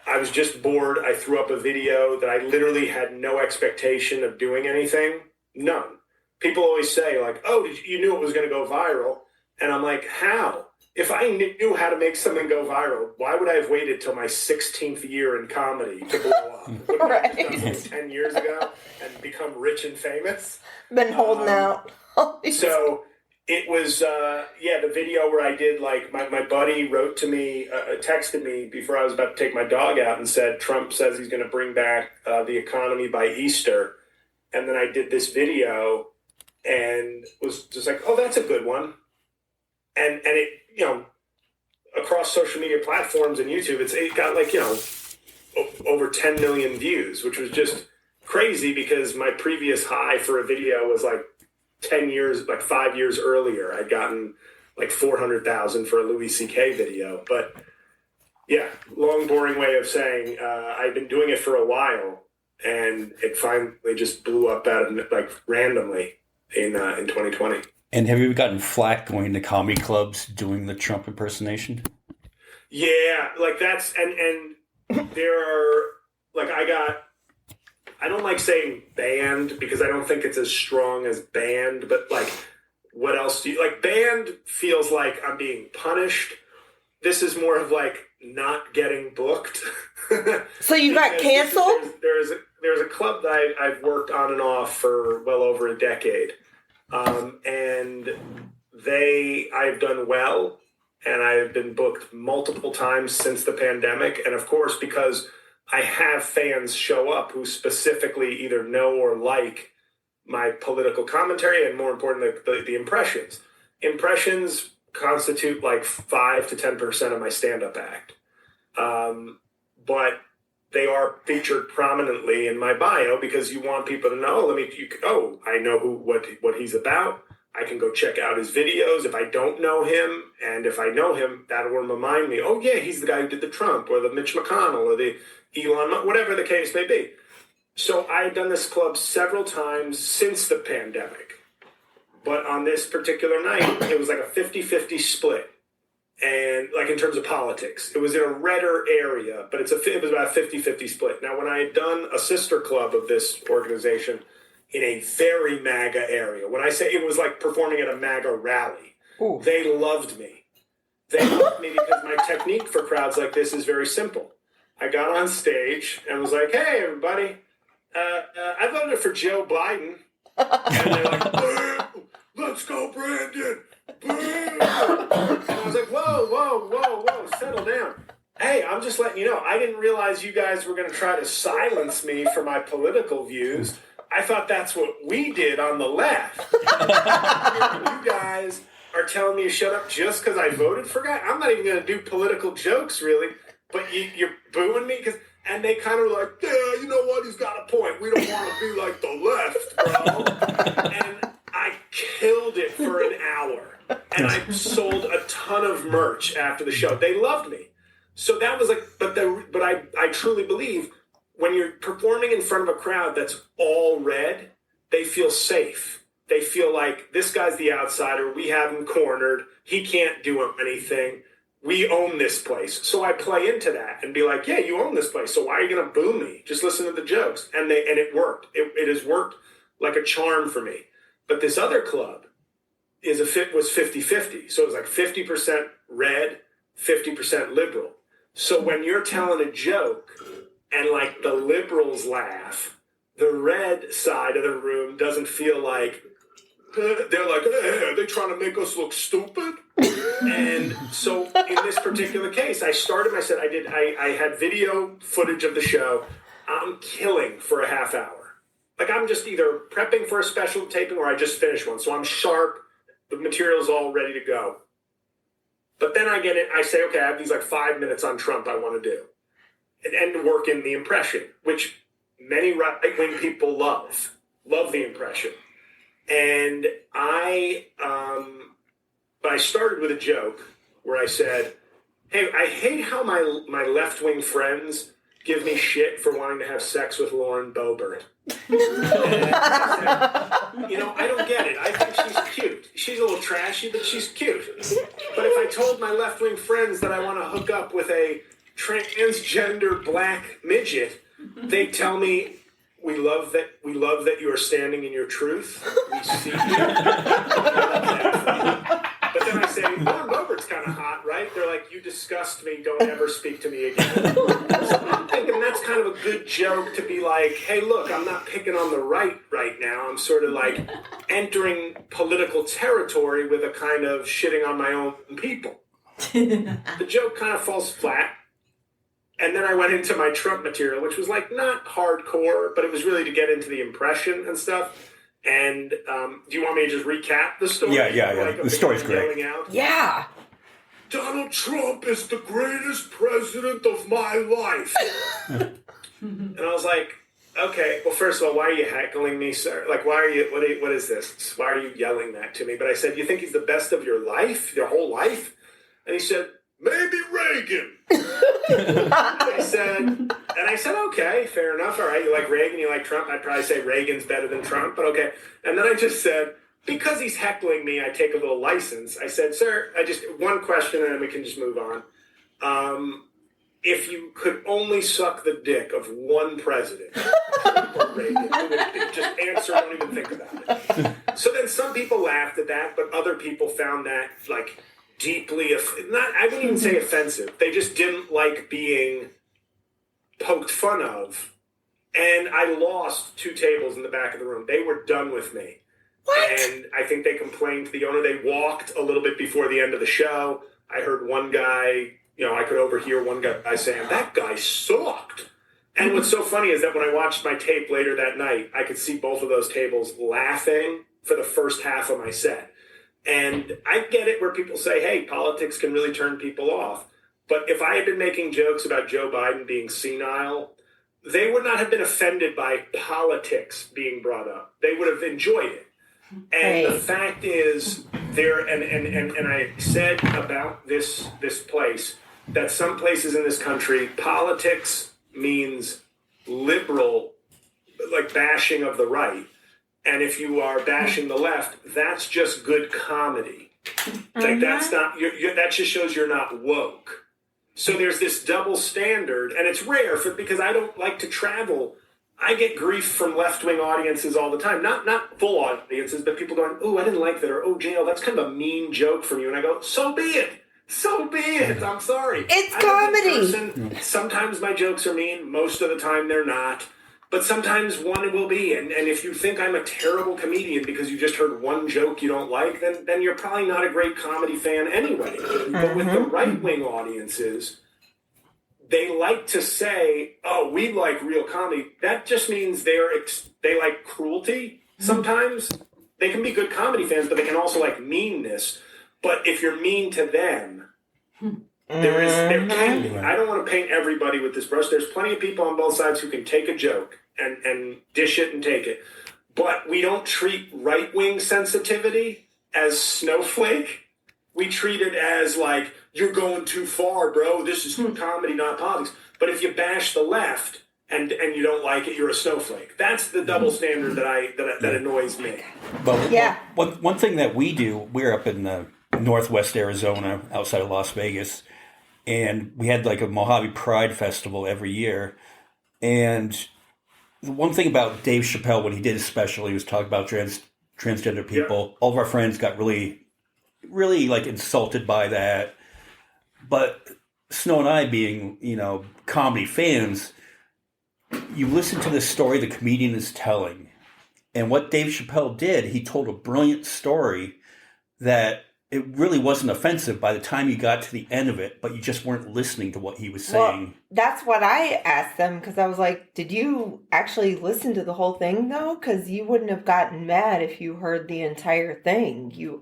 I was just bored. I threw up a video that I literally had no expectation of doing anything. None. People always say "Oh, you knew it was going to go viral." And I'm like, how? If I knew how to make something go viral, why would I have waited till my 16th year in comedy to blow up? Wouldn't I have done this 10 years ago and become rich and famous? Been holding out. So it was, the video where I did, my buddy wrote to me, texted me before I was about to take my dog out and said, Trump says he's going to bring back the economy by Easter. And then I did this video and was just oh, that's a good one. And it, across social media platforms and YouTube, it got over 10 million views, which was just crazy because my previous high for a video was 10 years, 5 years earlier. I'd gotten 400,000 for a Louis C.K. video. But yeah, long, boring way of saying I've been doing it for a while, and it finally just blew up out of randomly in 2020. And have you ever gotten flack going to comedy clubs doing the Trump impersonation? Yeah, that's and there are I don't like saying banned because I don't think it's as strong as banned, but what else do you banned feels like I'm being punished. This is more of not getting booked. So you got canceled? There's a club that I've worked on and off for well over a decade. And I've done well, and I've been booked multiple times since the pandemic. And of course, because I have fans show up who specifically either know or like my political commentary, and more importantly, the impressions. Impressions constitute 5 to 10% of my stand-up act. But they are featured prominently in my bio because you want people to know. I know what he's about. I can go check out his videos if I don't know him, and if I know him, that'll remind me. Oh yeah, he's the guy who did the Trump or the Mitch McConnell or the Elon, whatever the case may be. So I've done this club several times since the pandemic, but on this particular night, it was a 50-50 split. And in terms of politics, it was in a redder area, but it was about a 50-50 split. Now, when I had done a sister club of this organization in a very MAGA area, when I say it was performing at a MAGA rally, Ooh. They loved me. They loved me because my technique for crowds like this is very simple. I got on stage and was like, hey, everybody, I voted for Joe Biden. And they're like, let's go, Brandon. And I was like, whoa, settle down. Hey, I'm just letting you know, I didn't realize you guys were going to try to silence me for my political views. I thought that's what we did on the left. You guys are telling me to shut up just because I voted for a guy? I'm not even going to do political jokes, really. But you're booing me? And they kind of yeah, you know what? He's got a point. We don't want to be like the left, bro. And I killed it for an hour. And I sold a ton of merch after the show. They loved me. So that was like, but I truly believe when you're performing in front of a crowd that's all red, they feel safe. They feel like this guy's the outsider. We have him cornered. He can't do anything. We own this place. So I play into that and be like, yeah, you own this place. So why are you going to boo me? Just listen to the jokes. And it worked. It has worked like a charm for me. But this other club was 50-50. So it was like 50% red, 50% liberal. So when you're telling a joke and like the liberals laugh, the red side of the room doesn't feel like, they're like, hey, are they trying to make us look stupid? And so in this particular case, I had video footage of the show. I'm killing for a half hour. Like I'm just either prepping for a special taping or I just finished one. So I'm sharp. The material's all ready to go. But then I get it. I say, okay, I have these like 5 minutes on Trump I want to do. And work in the impression, which many right-wing people love the impression. And I started with a joke where I said, hey, I hate how my left-wing friends give me shit for wanting to have sex with Lauren Boebert. And I said, I don't get it. I think she's cute. She's a little trashy, but she's cute. But if I told my left-wing friends that I want to hook up with a transgender black midget, they tell me, we love that you are standing in your truth. We see you. But then I say, Lauren Boebert's kind of hot, right? They're like, you disgust me. Don't ever speak to me again. So I'm thinking that's kind of a good joke to be like, hey, look, I'm not picking on the right now. I'm sort of like entering political territory with a kind of shitting on my own people. The joke kind of falls flat. And then I went into my Trump material, which was like not hardcore, but it was really to get into the impression and stuff. And do you want me to just recap the story? Yeah. Like, the story's great. Yeah. Donald Trump is the greatest president of my life. And I was like, okay, well, first of all, why are you heckling me, sir? Like, what is this? Why are you yelling that to me? But I said, you think he's the best of your life, your whole life? And he said, maybe Reagan. And I said, okay, fair enough. All right, you like Reagan, you like Trump. I'd probably say Reagan's better than Trump, but okay. And then I just said, because he's heckling me, I take a little license. I said, sir, one question and then we can just move on. If you could only suck the dick of one president, or Reagan, who would it be? Just answer, don't even think about it. So then some people laughed at that, but other people found that like deeply, I wouldn't even say offensive. They just didn't like being poked fun of. And I lost 2 tables in the back of the room. They were done with me. What? And I think they complained to the owner. They walked a little bit before the end of the show. I heard one guy, I could overhear one guy saying, that guy sucked. And what's so funny is that when I watched my tape later that night, I could see both of those tables laughing for the first half of my set. And I get it where people say, hey, politics can really turn people off. But if I had been making jokes about Joe Biden being senile, they would not have been offended by politics being brought up. They would have enjoyed it. And the fact is, and I said about this place, that some places in this country, politics means liberal, like bashing of the right. And if you are bashing the left, that's just good comedy. Like that's not, that just shows you're not woke. So there's this double standard, and it's rare because I don't like to travel. I get grief from left-wing audiences all the time. Not full audiences, but people going, oh, I didn't like that, or oh, JL, that's kind of a mean joke from you. And I go, so be it. So be it. I'm sorry. It's comedy. Sometimes my jokes are mean. Most of the time they're not. But sometimes one will be. And if you think I'm a terrible comedian because you just heard one joke you don't like, then you're probably not a great comedy fan anyway. But with the right-wing audiences, they like to say, oh, we like real comedy. That just means they like cruelty sometimes. They can be good comedy fans, but they can also like meanness. But if you're mean to them, there can be. I don't want to paint everybody with this brush. There's plenty of people on both sides who can take a joke and dish it and take it. but we don't treat right-wing sensitivity as snowflake. We treat it as like, you're going too far, bro. This is comedy, not politics. But if you bash the left and you don't like it, you're a snowflake. That's the double standard that annoys me. But Yeah. one thing that we do, we're up in northwest Arizona, outside of Las Vegas, and we had like a Mojave Pride Festival every year. And the one thing about Dave Chappelle, when he did his special, he was talking about transgender people. Yeah. All of our friends got really, really like insulted by that. But Snow and I, being, comedy fans, you listen to the story the comedian is telling. And what Dave Chappelle did, he told a brilliant story that it really wasn't offensive by the time you got to the end of it, but you just weren't listening to what he was saying. Well, that's what I asked them, because I was like, did you actually listen to the whole thing, though? Because you wouldn't have gotten mad if you heard the entire thing.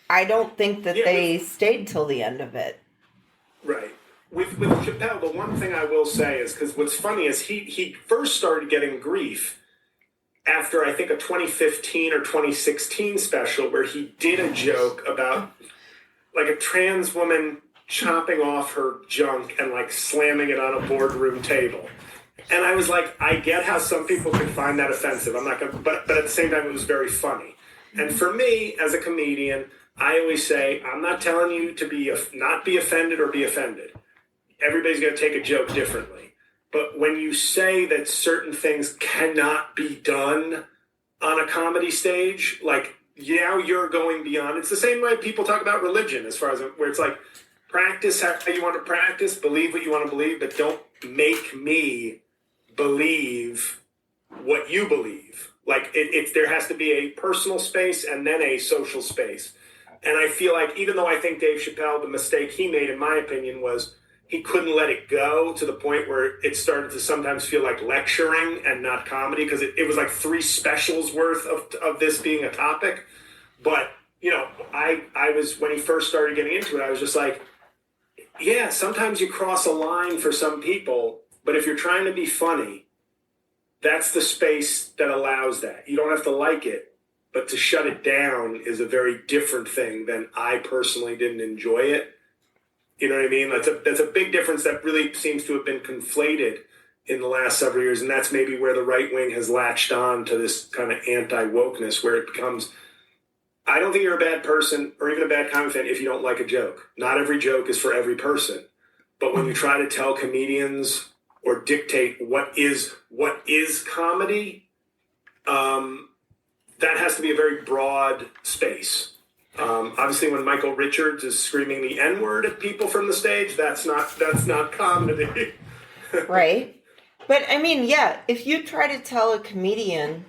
I don't think that they stayed till the end of it. Right. With Chappelle, the one thing I will say is, because what's funny is he first started getting grief after, I think, a 2015 or 2016 special where he did a joke about like a trans woman chopping off her junk and like slamming it on a boardroom table. And I was like, I get how some people could find that offensive. I'm not gonna, but at the same time, it was very funny. And for me, as a comedian, I always say, I'm not telling you to not be offended or be offended. Everybody's going to take a joke differently. But when you say that certain things cannot be done on a comedy stage, like, now you're going beyond. It's the same way people talk about religion, as far as where it's like, practice how you want to practice, believe what you want to believe, but don't make me believe what you believe. Like, there has to be a personal space and then a social space. And I feel like, even though I think Dave Chappelle, the mistake he made, in my opinion, was he couldn't let it go to the point where it started to sometimes feel like lecturing and not comedy, because it was like 3 specials worth of this being a topic. But, I was, when he first started getting into it, I was just like, yeah, sometimes you cross a line for some people, but if you're trying to be funny, that's the space that allows that. You don't have to like it, but to shut it down is a very different thing than I personally didn't enjoy it. You know what I mean? That's a big difference that really seems to have been conflated in the last several years, and that's maybe where the right wing has latched on to this kind of anti-wokeness, where it becomes, I don't think you're a bad person or even a bad comedy fan if you don't like a joke. Not every joke is for every person. But when you try to tell comedians or dictate what is comedy, that has to be a very broad space. Obviously, when Michael Richards is screaming the N-word at people from the stage, that's not comedy. Right. But, I mean, yeah, if you try to tell a comedian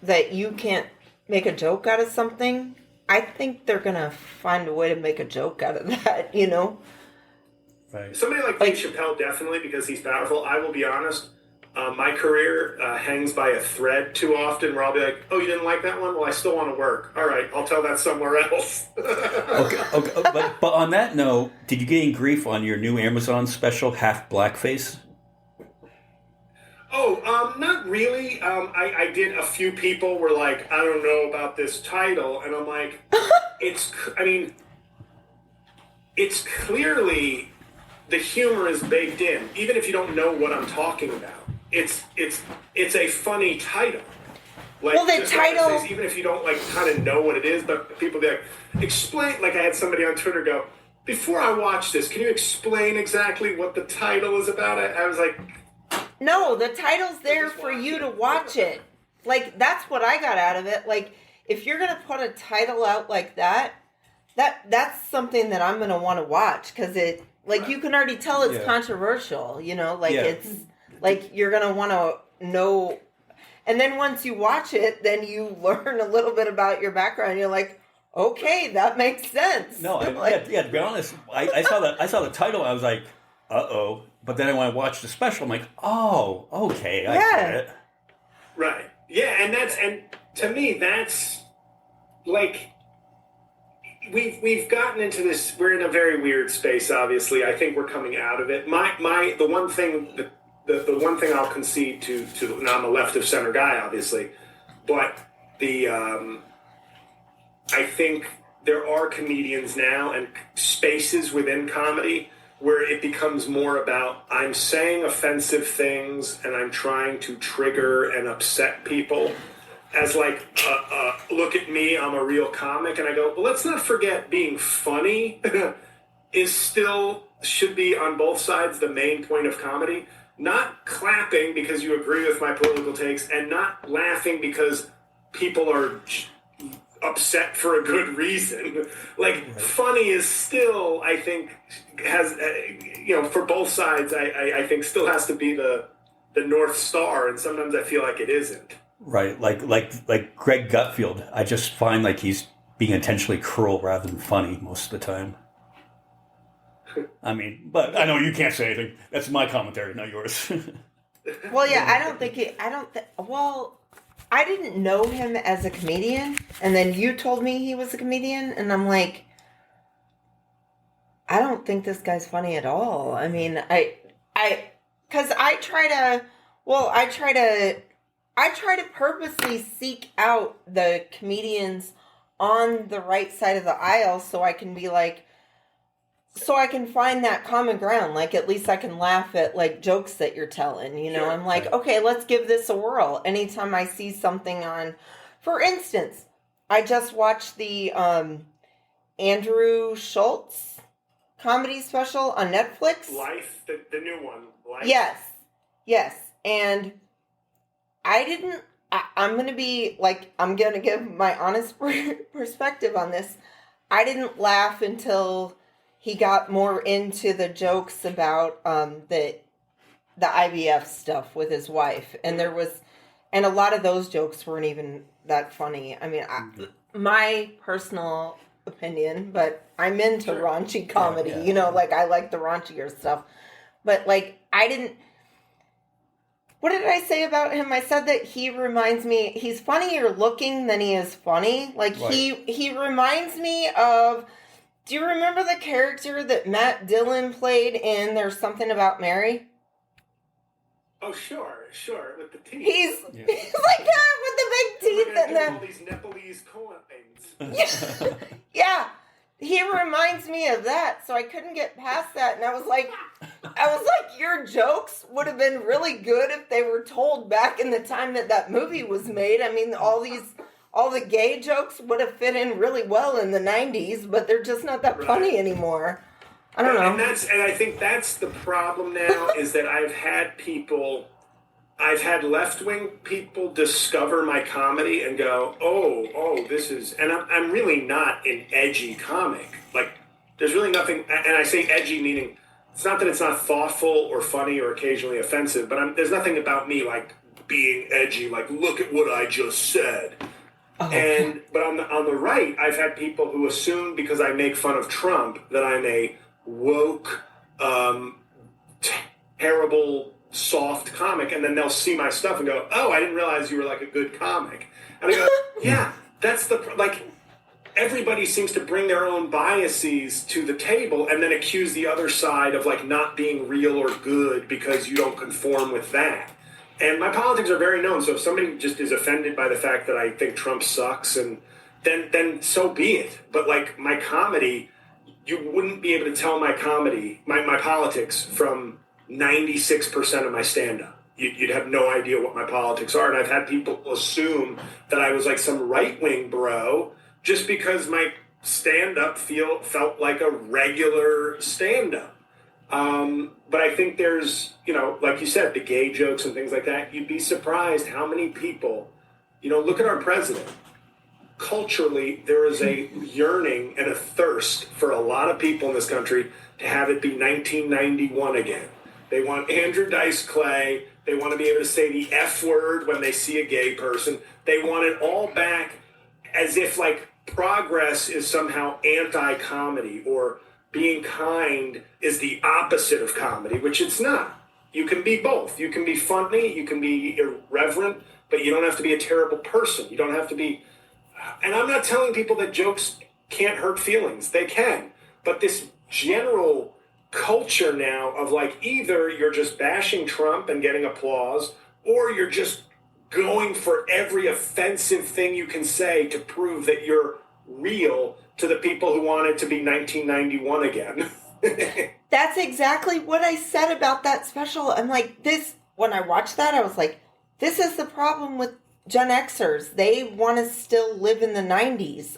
that you can't make a joke out of something, I think they're going to find a way to make a joke out of that, Right. Somebody like Dave Chappelle, definitely, because he's powerful. I will be honest. My career hangs by a thread too often, where I'll be like, oh, you didn't like that one? Well, I still want to work. All right, I'll tell that somewhere else. Okay. But on that note, did you get any grief on your new Amazon special, Half Blackface? Oh, not really. I did. A few people were like, I don't know about this title. And I'm like, it's clearly, the humor is baked in, even if you don't know what I'm talking about. It's a funny title. Like, well, the title, even if you don't kind of know what it is, but people be like, explain. Like, I had somebody on Twitter go, before I watch this, can you explain exactly what the title is about? I was like, no, the title's there for you to watch it. Like, that's what I got out of it. Like, if you're gonna put a title out like that's something that I'm gonna want to watch, because it, like, you can already tell it's controversial. It's like, you're gonna want to know. And then once you watch it, then you learn a little bit about your background. You're like, okay, that makes sense. No, to be honest, I saw the title. I was like, uh-oh. But then when I watched the special, I'm like, oh, okay, I get it. Right. Yeah, and to me, that's like, we've gotten into this. We're in a very weird space. Obviously, I think we're coming out of it. The one thing the one thing I'll concede to now I'm a left of center guy, obviously, but I think there are comedians now and spaces within comedy where it becomes more about I'm saying offensive things and I'm trying to trigger and upset people as like, look at me, I'm a real comic. And I go, well, let's not forget being funny is still should be on both sides the main point of comedy. Not clapping because you agree with my political takes and not laughing because people are upset for a good reason. Like, funny is still, I think, has, for both sides, I think still has to be the North Star, and sometimes I feel like it isn't. Right, like Greg Gutfield. I just find like he's being intentionally cruel rather than funny most of the time. I mean, but I know you can't say anything. That's my commentary, not yours. Well, yeah, I didn't know him as a comedian, and then you told me he was a comedian, and I'm like, I don't think this guy's funny at all. I mean, because I try to purposely seek out the comedians on the right side of the aisle so I can be like, so I can find that common ground. Like, at least I can laugh at, like, jokes that you're telling, you know? Sure. I'm like, okay, let's give this a whirl. Anytime I see something on, for instance, I just watched the Andrew Schultz comedy special on Netflix. Life, the new one. Life. Yes. And I'm going to be, like, I'm going to give my honest perspective on this. I didn't laugh until he got more into the jokes about the IVF stuff with his wife, and a lot of those jokes weren't even that funny. I mean, my personal opinion, but I'm into raunchy comedy. Yeah. You know, like, I like the raunchier stuff, but like what did I say about him? I said that he reminds me, he's funnier looking than he is funny. Like, right. He reminds me of. Do you remember the character that Matt Dillon played in There's Something About Mary? Oh, sure, with the teeth. He's like that with the big teeth and all these Nepalese coins. Yeah, he reminds me of that. So I couldn't get past that, and I was like, your jokes would have been really good if they were told back in the time that movie was made. I mean, all the gay jokes would have fit in really well in the 90s, but they're just not that funny anymore. I don't know. And I think that's the problem now is that I've had left-wing people discover my comedy and go, oh, this is, and I'm really not an edgy comic. Like, there's really nothing, and I say edgy meaning, it's not that it's not thoughtful or funny or occasionally offensive, but there's nothing about me like being edgy, like, look at what I just said. Oh. But on the right, I've had people who assume because I make fun of Trump that I'm a woke, terrible, soft comic, and then they'll see my stuff and go, "Oh, I didn't realize you were like a good comic." And I go, "Yeah, that's everybody seems to bring their own biases to the table and then accuse the other side of like not being real or good because you don't conform with that." And my politics are very known, so if somebody just is offended by the fact that I think Trump sucks, and then so be it. But like my comedy, you wouldn't be able to tell my comedy, my politics from 96% of my stand-up. You'd have no idea what my politics are. And I've had people assume that I was like some right-wing bro just because my stand-up felt like a regular stand-up. But I think there's, like you said, the gay jokes and things like that. You'd be surprised how many people, look at our president. Culturally, there is a yearning and a thirst for a lot of people in this country to have it be 1991 again. They want Andrew Dice Clay. They want to be able to say the F word when they see a gay person. They want it all back as if like progress is somehow anti-comedy or being kind is the opposite of comedy, which it's not. You can be both. You can be funny, you can be irreverent, but you don't have to be a terrible person. You don't have to be... And I'm not telling people that jokes can't hurt feelings. They can. But this general culture now of like either you're just bashing Trump and getting applause, or you're just going for every offensive thing you can say to prove that you're real to the people who want it to be 1991 again. That's exactly what I said about that special. I'm like, when I watched that, I was like, this is the problem with Gen Xers. They want to still live in the 90s.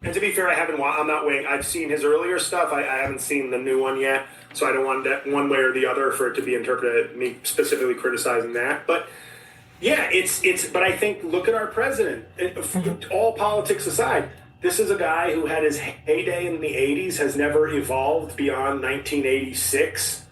And to be fair, I'm not waiting. I've seen his earlier stuff. I haven't seen the new one yet, so I don't want that one way or the other for it to be interpreted, me specifically criticizing that. But yeah, but I think, look at our president. All politics aside, this is a guy who had his heyday in the 80s, has never evolved beyond 1986.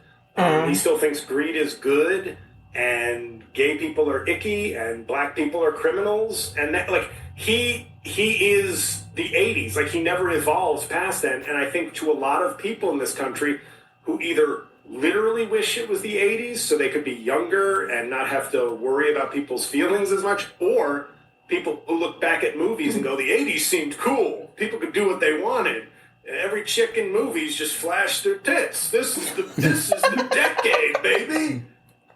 He still thinks greed is good, and gay people are icky, and black people are criminals. And that, like, he is the 80s. Like, he never evolves past then. And I think to a lot of people in this country who either literally wish it was the 80s so they could be younger and not have to worry about people's feelings as much, or people who look back at movies and go, the 80s seemed cool. People could do what they wanted. Every chick in movies just flashed their tits. This is the decade, baby.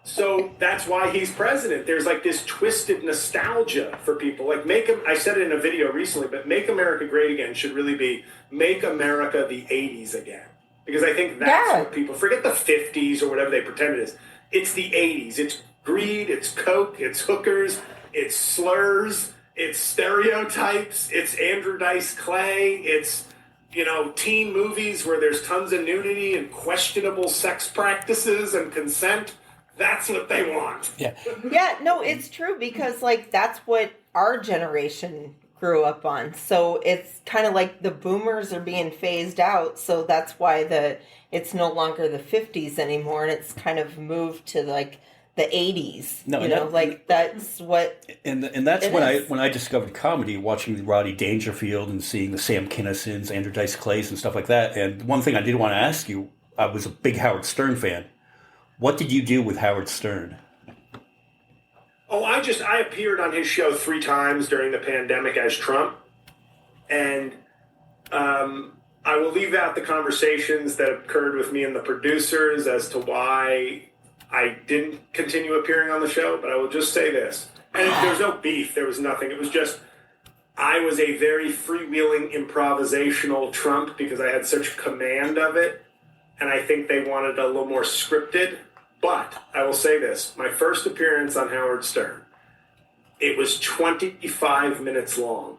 So that's why he's president. There's like this twisted nostalgia for people. Like, I said it in a video recently, but Make America Great Again should really be Make America the 80s again. Because I think that's what people forget, the 50s or whatever they pretend it is. It's the 80s. It's greed, it's coke, it's hookers, it's slurs, it's stereotypes, it's Andrew Dice Clay, it's, teen movies where there's tons of nudity and questionable sex practices and consent. That's what they want. Yeah. Yeah, no, it's true, because like that's what our generation grew up on. So it's kind of like the boomers are being phased out, so that's why it's no longer the 50s anymore, and it's kind of moved to like the 80s. That's what. And that's when I discovered comedy, watching Rodney Dangerfield and seeing the Sam Kinnisons, Andrew Dice Clays, and stuff like that. And one thing I did want to ask you, I was a big Howard Stern fan. What did you do with Howard Stern? Oh, I appeared on his show 3 times during the pandemic as Trump. And I will leave out the conversations that occurred with me and the producers as to why I didn't continue appearing on the show. But I will just say this. And there's no beef. There was nothing. It was just, I was a very freewheeling, improvisational Trump because I had such command of it. And I think they wanted a little more scripted. But I will say this, my first appearance on Howard Stern, it was 25 minutes long.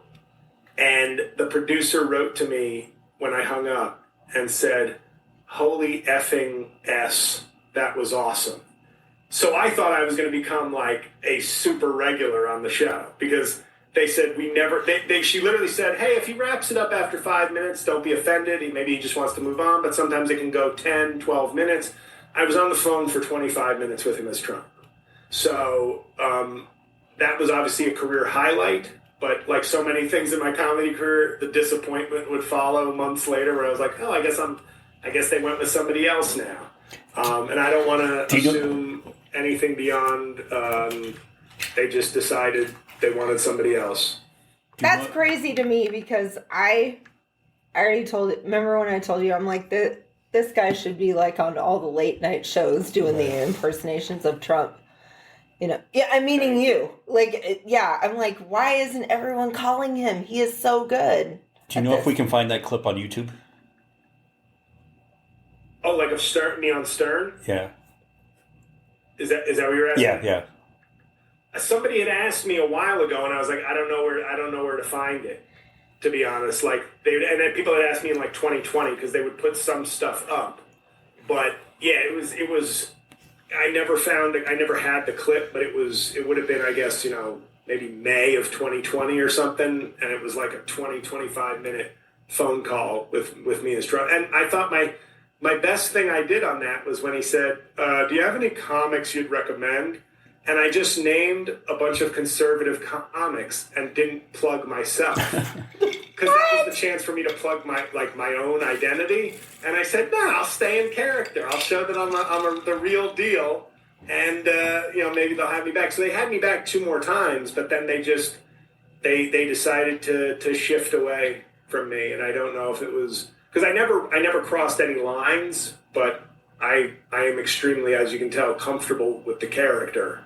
And the producer wrote to me when I hung up and said, holy effing S, that was awesome. So I thought I was going to become like a super regular on the show because they said she literally said, hey, if he wraps it up after 5 minutes, don't be offended. Maybe he just wants to move on, but sometimes it can go 10, 12 minutes. I was on the phone for 25 minutes with him as Trump. So that was obviously a career highlight, but like so many things in my comedy career, the disappointment would follow months later where I was like, oh, I guess they went with somebody else now. And I don't want to assume anything beyond they just decided they wanted somebody else. That's crazy to me because I already told it. Remember when I told you, I'm like, this guy should be like on all the late night shows doing the impersonations of Trump. Yeah, I'm meaning you. Like, yeah, I'm like, why isn't everyone calling him? He is so good. Do you know if we can find that clip on YouTube? Oh, like of me on Stern? Yeah. Is that what you're asking? Yeah. Somebody had asked me a while ago, and I was like, I don't know where to find it. To be honest, and then people had asked me in like 2020 because they would put some stuff up, but yeah, it was. I never had the clip, but it would have been, I guess, maybe May of 2020 or something, and it was like a 25 minute phone call with me as Trump, and I thought my best thing I did on that was when he said, "Do you have any comics you'd recommend?" And I just named a bunch of conservative comics and didn't plug myself. Because that was the chance for me to plug my own identity. And I said, no, I'll stay in character. I'll show that I'm the real deal. And, maybe they'll have me back. So they had me back 2 more times, but then they decided to shift away from me. And I don't know if it was, because I never crossed any lines, but I am extremely, as you can tell, comfortable with the character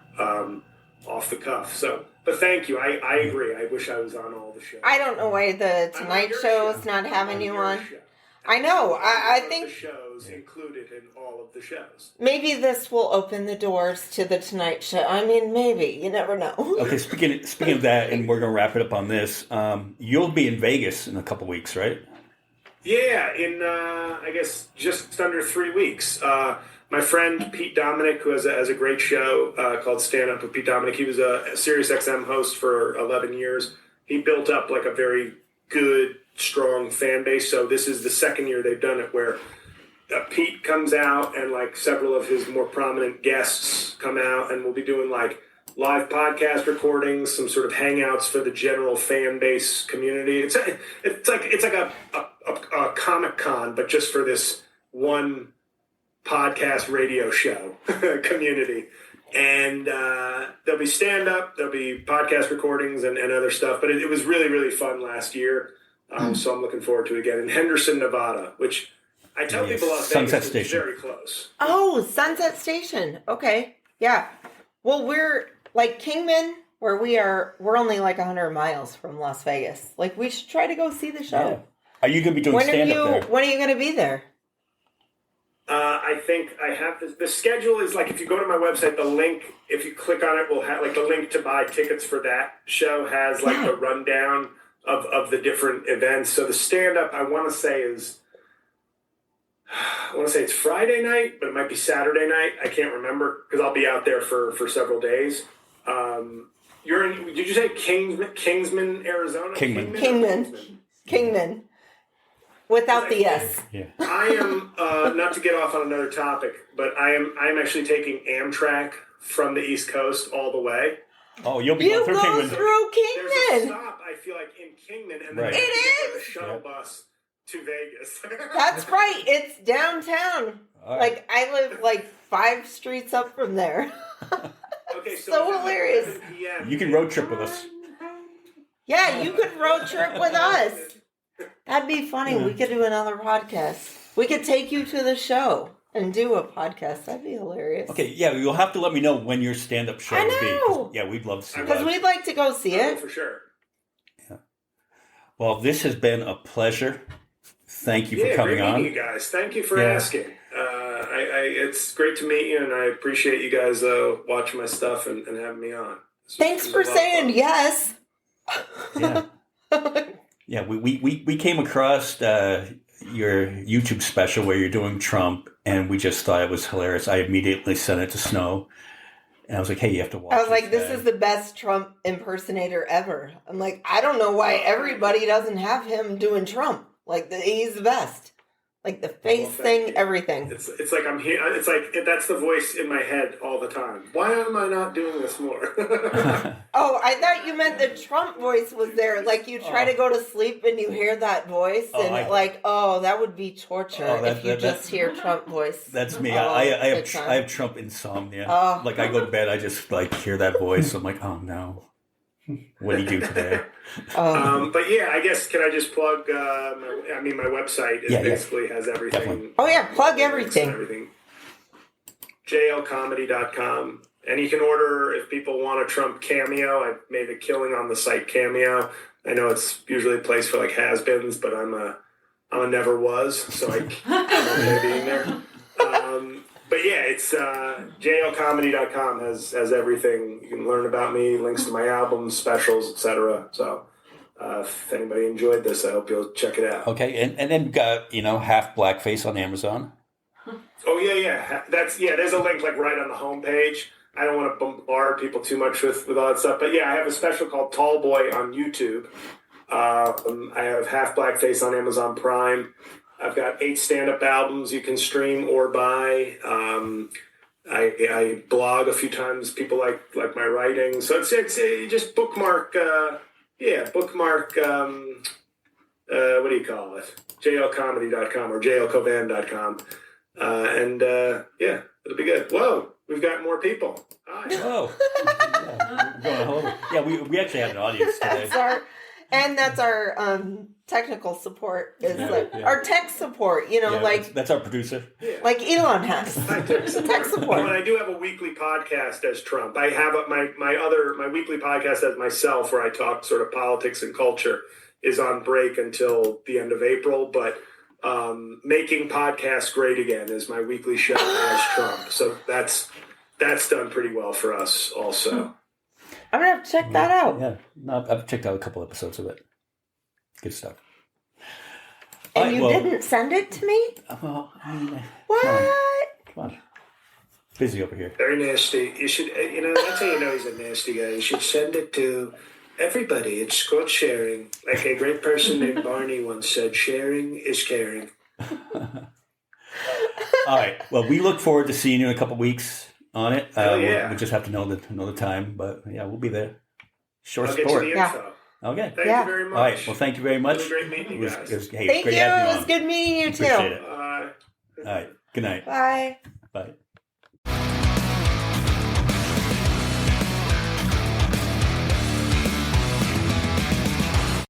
off the cuff. So, but thank you. I agree. I wish I was on all the shows. I don't know why the Tonight Show's not having you on. I know. I think the shows included in all of the shows. maybe this will open the doors to the Tonight Show. I mean, maybe. You never know. Okay, speaking of that, and we're going to wrap it up on this. You'll be in Vegas in a couple weeks, right? Yeah, in I guess just under 3 weeks. My friend Pete Dominic, who has a great show called Stand Up with Pete Dominic, he was a Sirius XM host for 11 years. He built up like a very good, strong fan base. So this is the second year they've done it where Pete comes out and like several of his more prominent guests come out, and we'll be doing like live podcast recordings, some sort of hangouts for the general fan base community. It's like a Comic-Con, but just for this one podcast radio show community. And there'll be stand-up, there'll be podcast recordings and other stuff. But it was really, really fun last year. So I'm looking forward to it again. In Henderson, Nevada, which I tell people Las Sunset Vegas is Station. very close. Oh, Sunset Station. Okay. Yeah. Well, we're like Kingman, where we're only like 100 miles from Las Vegas. Like, we should try to go see the show. Yeah. Are you going to be doing stand-up there? When are you going to be there? I think I have the schedule is like, if you go to my website, the link, if you click on it, will have like the link to buy tickets for that show has like the rundown of the different events. So the stand-up, I want to say it's Friday night, but it might be Saturday night. I can't remember because I'll be out there for several days. You're in, did you say Kingsman, Arizona? Kingman. Without the S. Yeah. I am not to get off on another topic, but I am actually taking Amtrak from the East Coast all the way. Oh, you'll be going through Kingman. through There's a Kingman. stop, I feel like, in Kingman, and then Right. you It get the shuttle bus to Vegas. That's right. It's downtown. All right. Like, I live like 5 streets up from there. Okay, So hilarious. 11 p.m. You can road trip with us. Yeah, you could road trip with us. That'd be funny. We could do another podcast. We could take you to the show and do a podcast. That'd be hilarious. Okay, yeah, you'll have to let me know when your stand-up show I will be. know. Yeah, we'd love to see Because that. we'd like to go see Oh, it. for sure. Well, this has been a pleasure. Thank you for coming great on. meeting you guys. Thank you for asking. It's great to meet you, and I appreciate you guys watching my stuff and having me on. Thanks for saying yes. Yeah. Yeah, we came across your YouTube special where you're doing Trump, and we just thought it was hilarious. I immediately sent it to Snow, and I was like, "Hey, you have to watch." I was like, this guy." is the best Trump impersonator ever. I'm like, I don't know why everybody doesn't have him doing Trump. Like, he's the best. Like, the face thing, everything. It's like I'm here. It's like that's the voice in my head all the time. Why am I not doing this more? Oh, I thought you meant the Trump voice was there. Like, you try to go to sleep and you hear that voice, and that would be torture if you just hear Trump voice. That's me. Oh, I big time. have Trump insomnia. Oh. Like, I go to bed, I just like hear that voice. I'm like, oh no, what do you do today? But yeah, I guess can I just plug? My website basically has everything. Definitely. Oh yeah, plug everything. JLComedy.com. And you can order if people want a Trump cameo. I made a killing on the site Cameo. I know it's usually a place for like has-beens, but I'm a never was, so I'm okay being there. But yeah, it's JLComedy.com has everything. You can learn about me, links to my albums, specials, etc. So if anybody enjoyed this, I hope you'll check it out. Okay, and then got half blackface on Amazon. Oh yeah. There's a link like right on the homepage. I don't want to bombard people too much with all that stuff, but yeah, I have a special called Tall Boy on YouTube. I have Half Blackface on Amazon Prime. I've got 8 stand-up albums you can stream or buy. I blog a few times. People like my writing, so it's just bookmark. Bookmark. What do you call it? JLComedy.com or JLCovan.com. It'll be good. Whoa, we've got more people. Hi. Whoa. Yeah, we're going all over. Yeah, we actually have an audience today. And that's our technical support. Is Yeah, like yeah. our tech support. You know, Yeah, like that's our producer. like Elon has. Tech Oh, support. and I do have a weekly podcast as Trump. I have my weekly podcast as myself, where I talk sort of politics and culture, is on break until the end of April. But making podcasts great again is my weekly show as Trump. So that's done pretty well for us, also. I'm gonna have to check that out. Yeah, no, I've checked out a couple episodes of it. Good stuff. And All right, you well- didn't send it to me? Well, I mean, What? come on. Busy over here. Very nasty. You should, that's how you know he's a nasty guy. You should send it to everybody. It's called sharing. Like a great person named Barney once said, sharing is caring. All right. Well, we look forward to seeing you in a couple weeks on it. Yeah. We just have to know the time, but yeah, we'll be there. Short I'll get sport. you the Yeah. info. Okay. Thank Yeah. you very much. All right. Well, thank you very much. It was great meeting you guys. Hey, Thank great you. having It you was on. good meeting you too. Appreciate it. Bye. All right. Good night. Bye. Bye.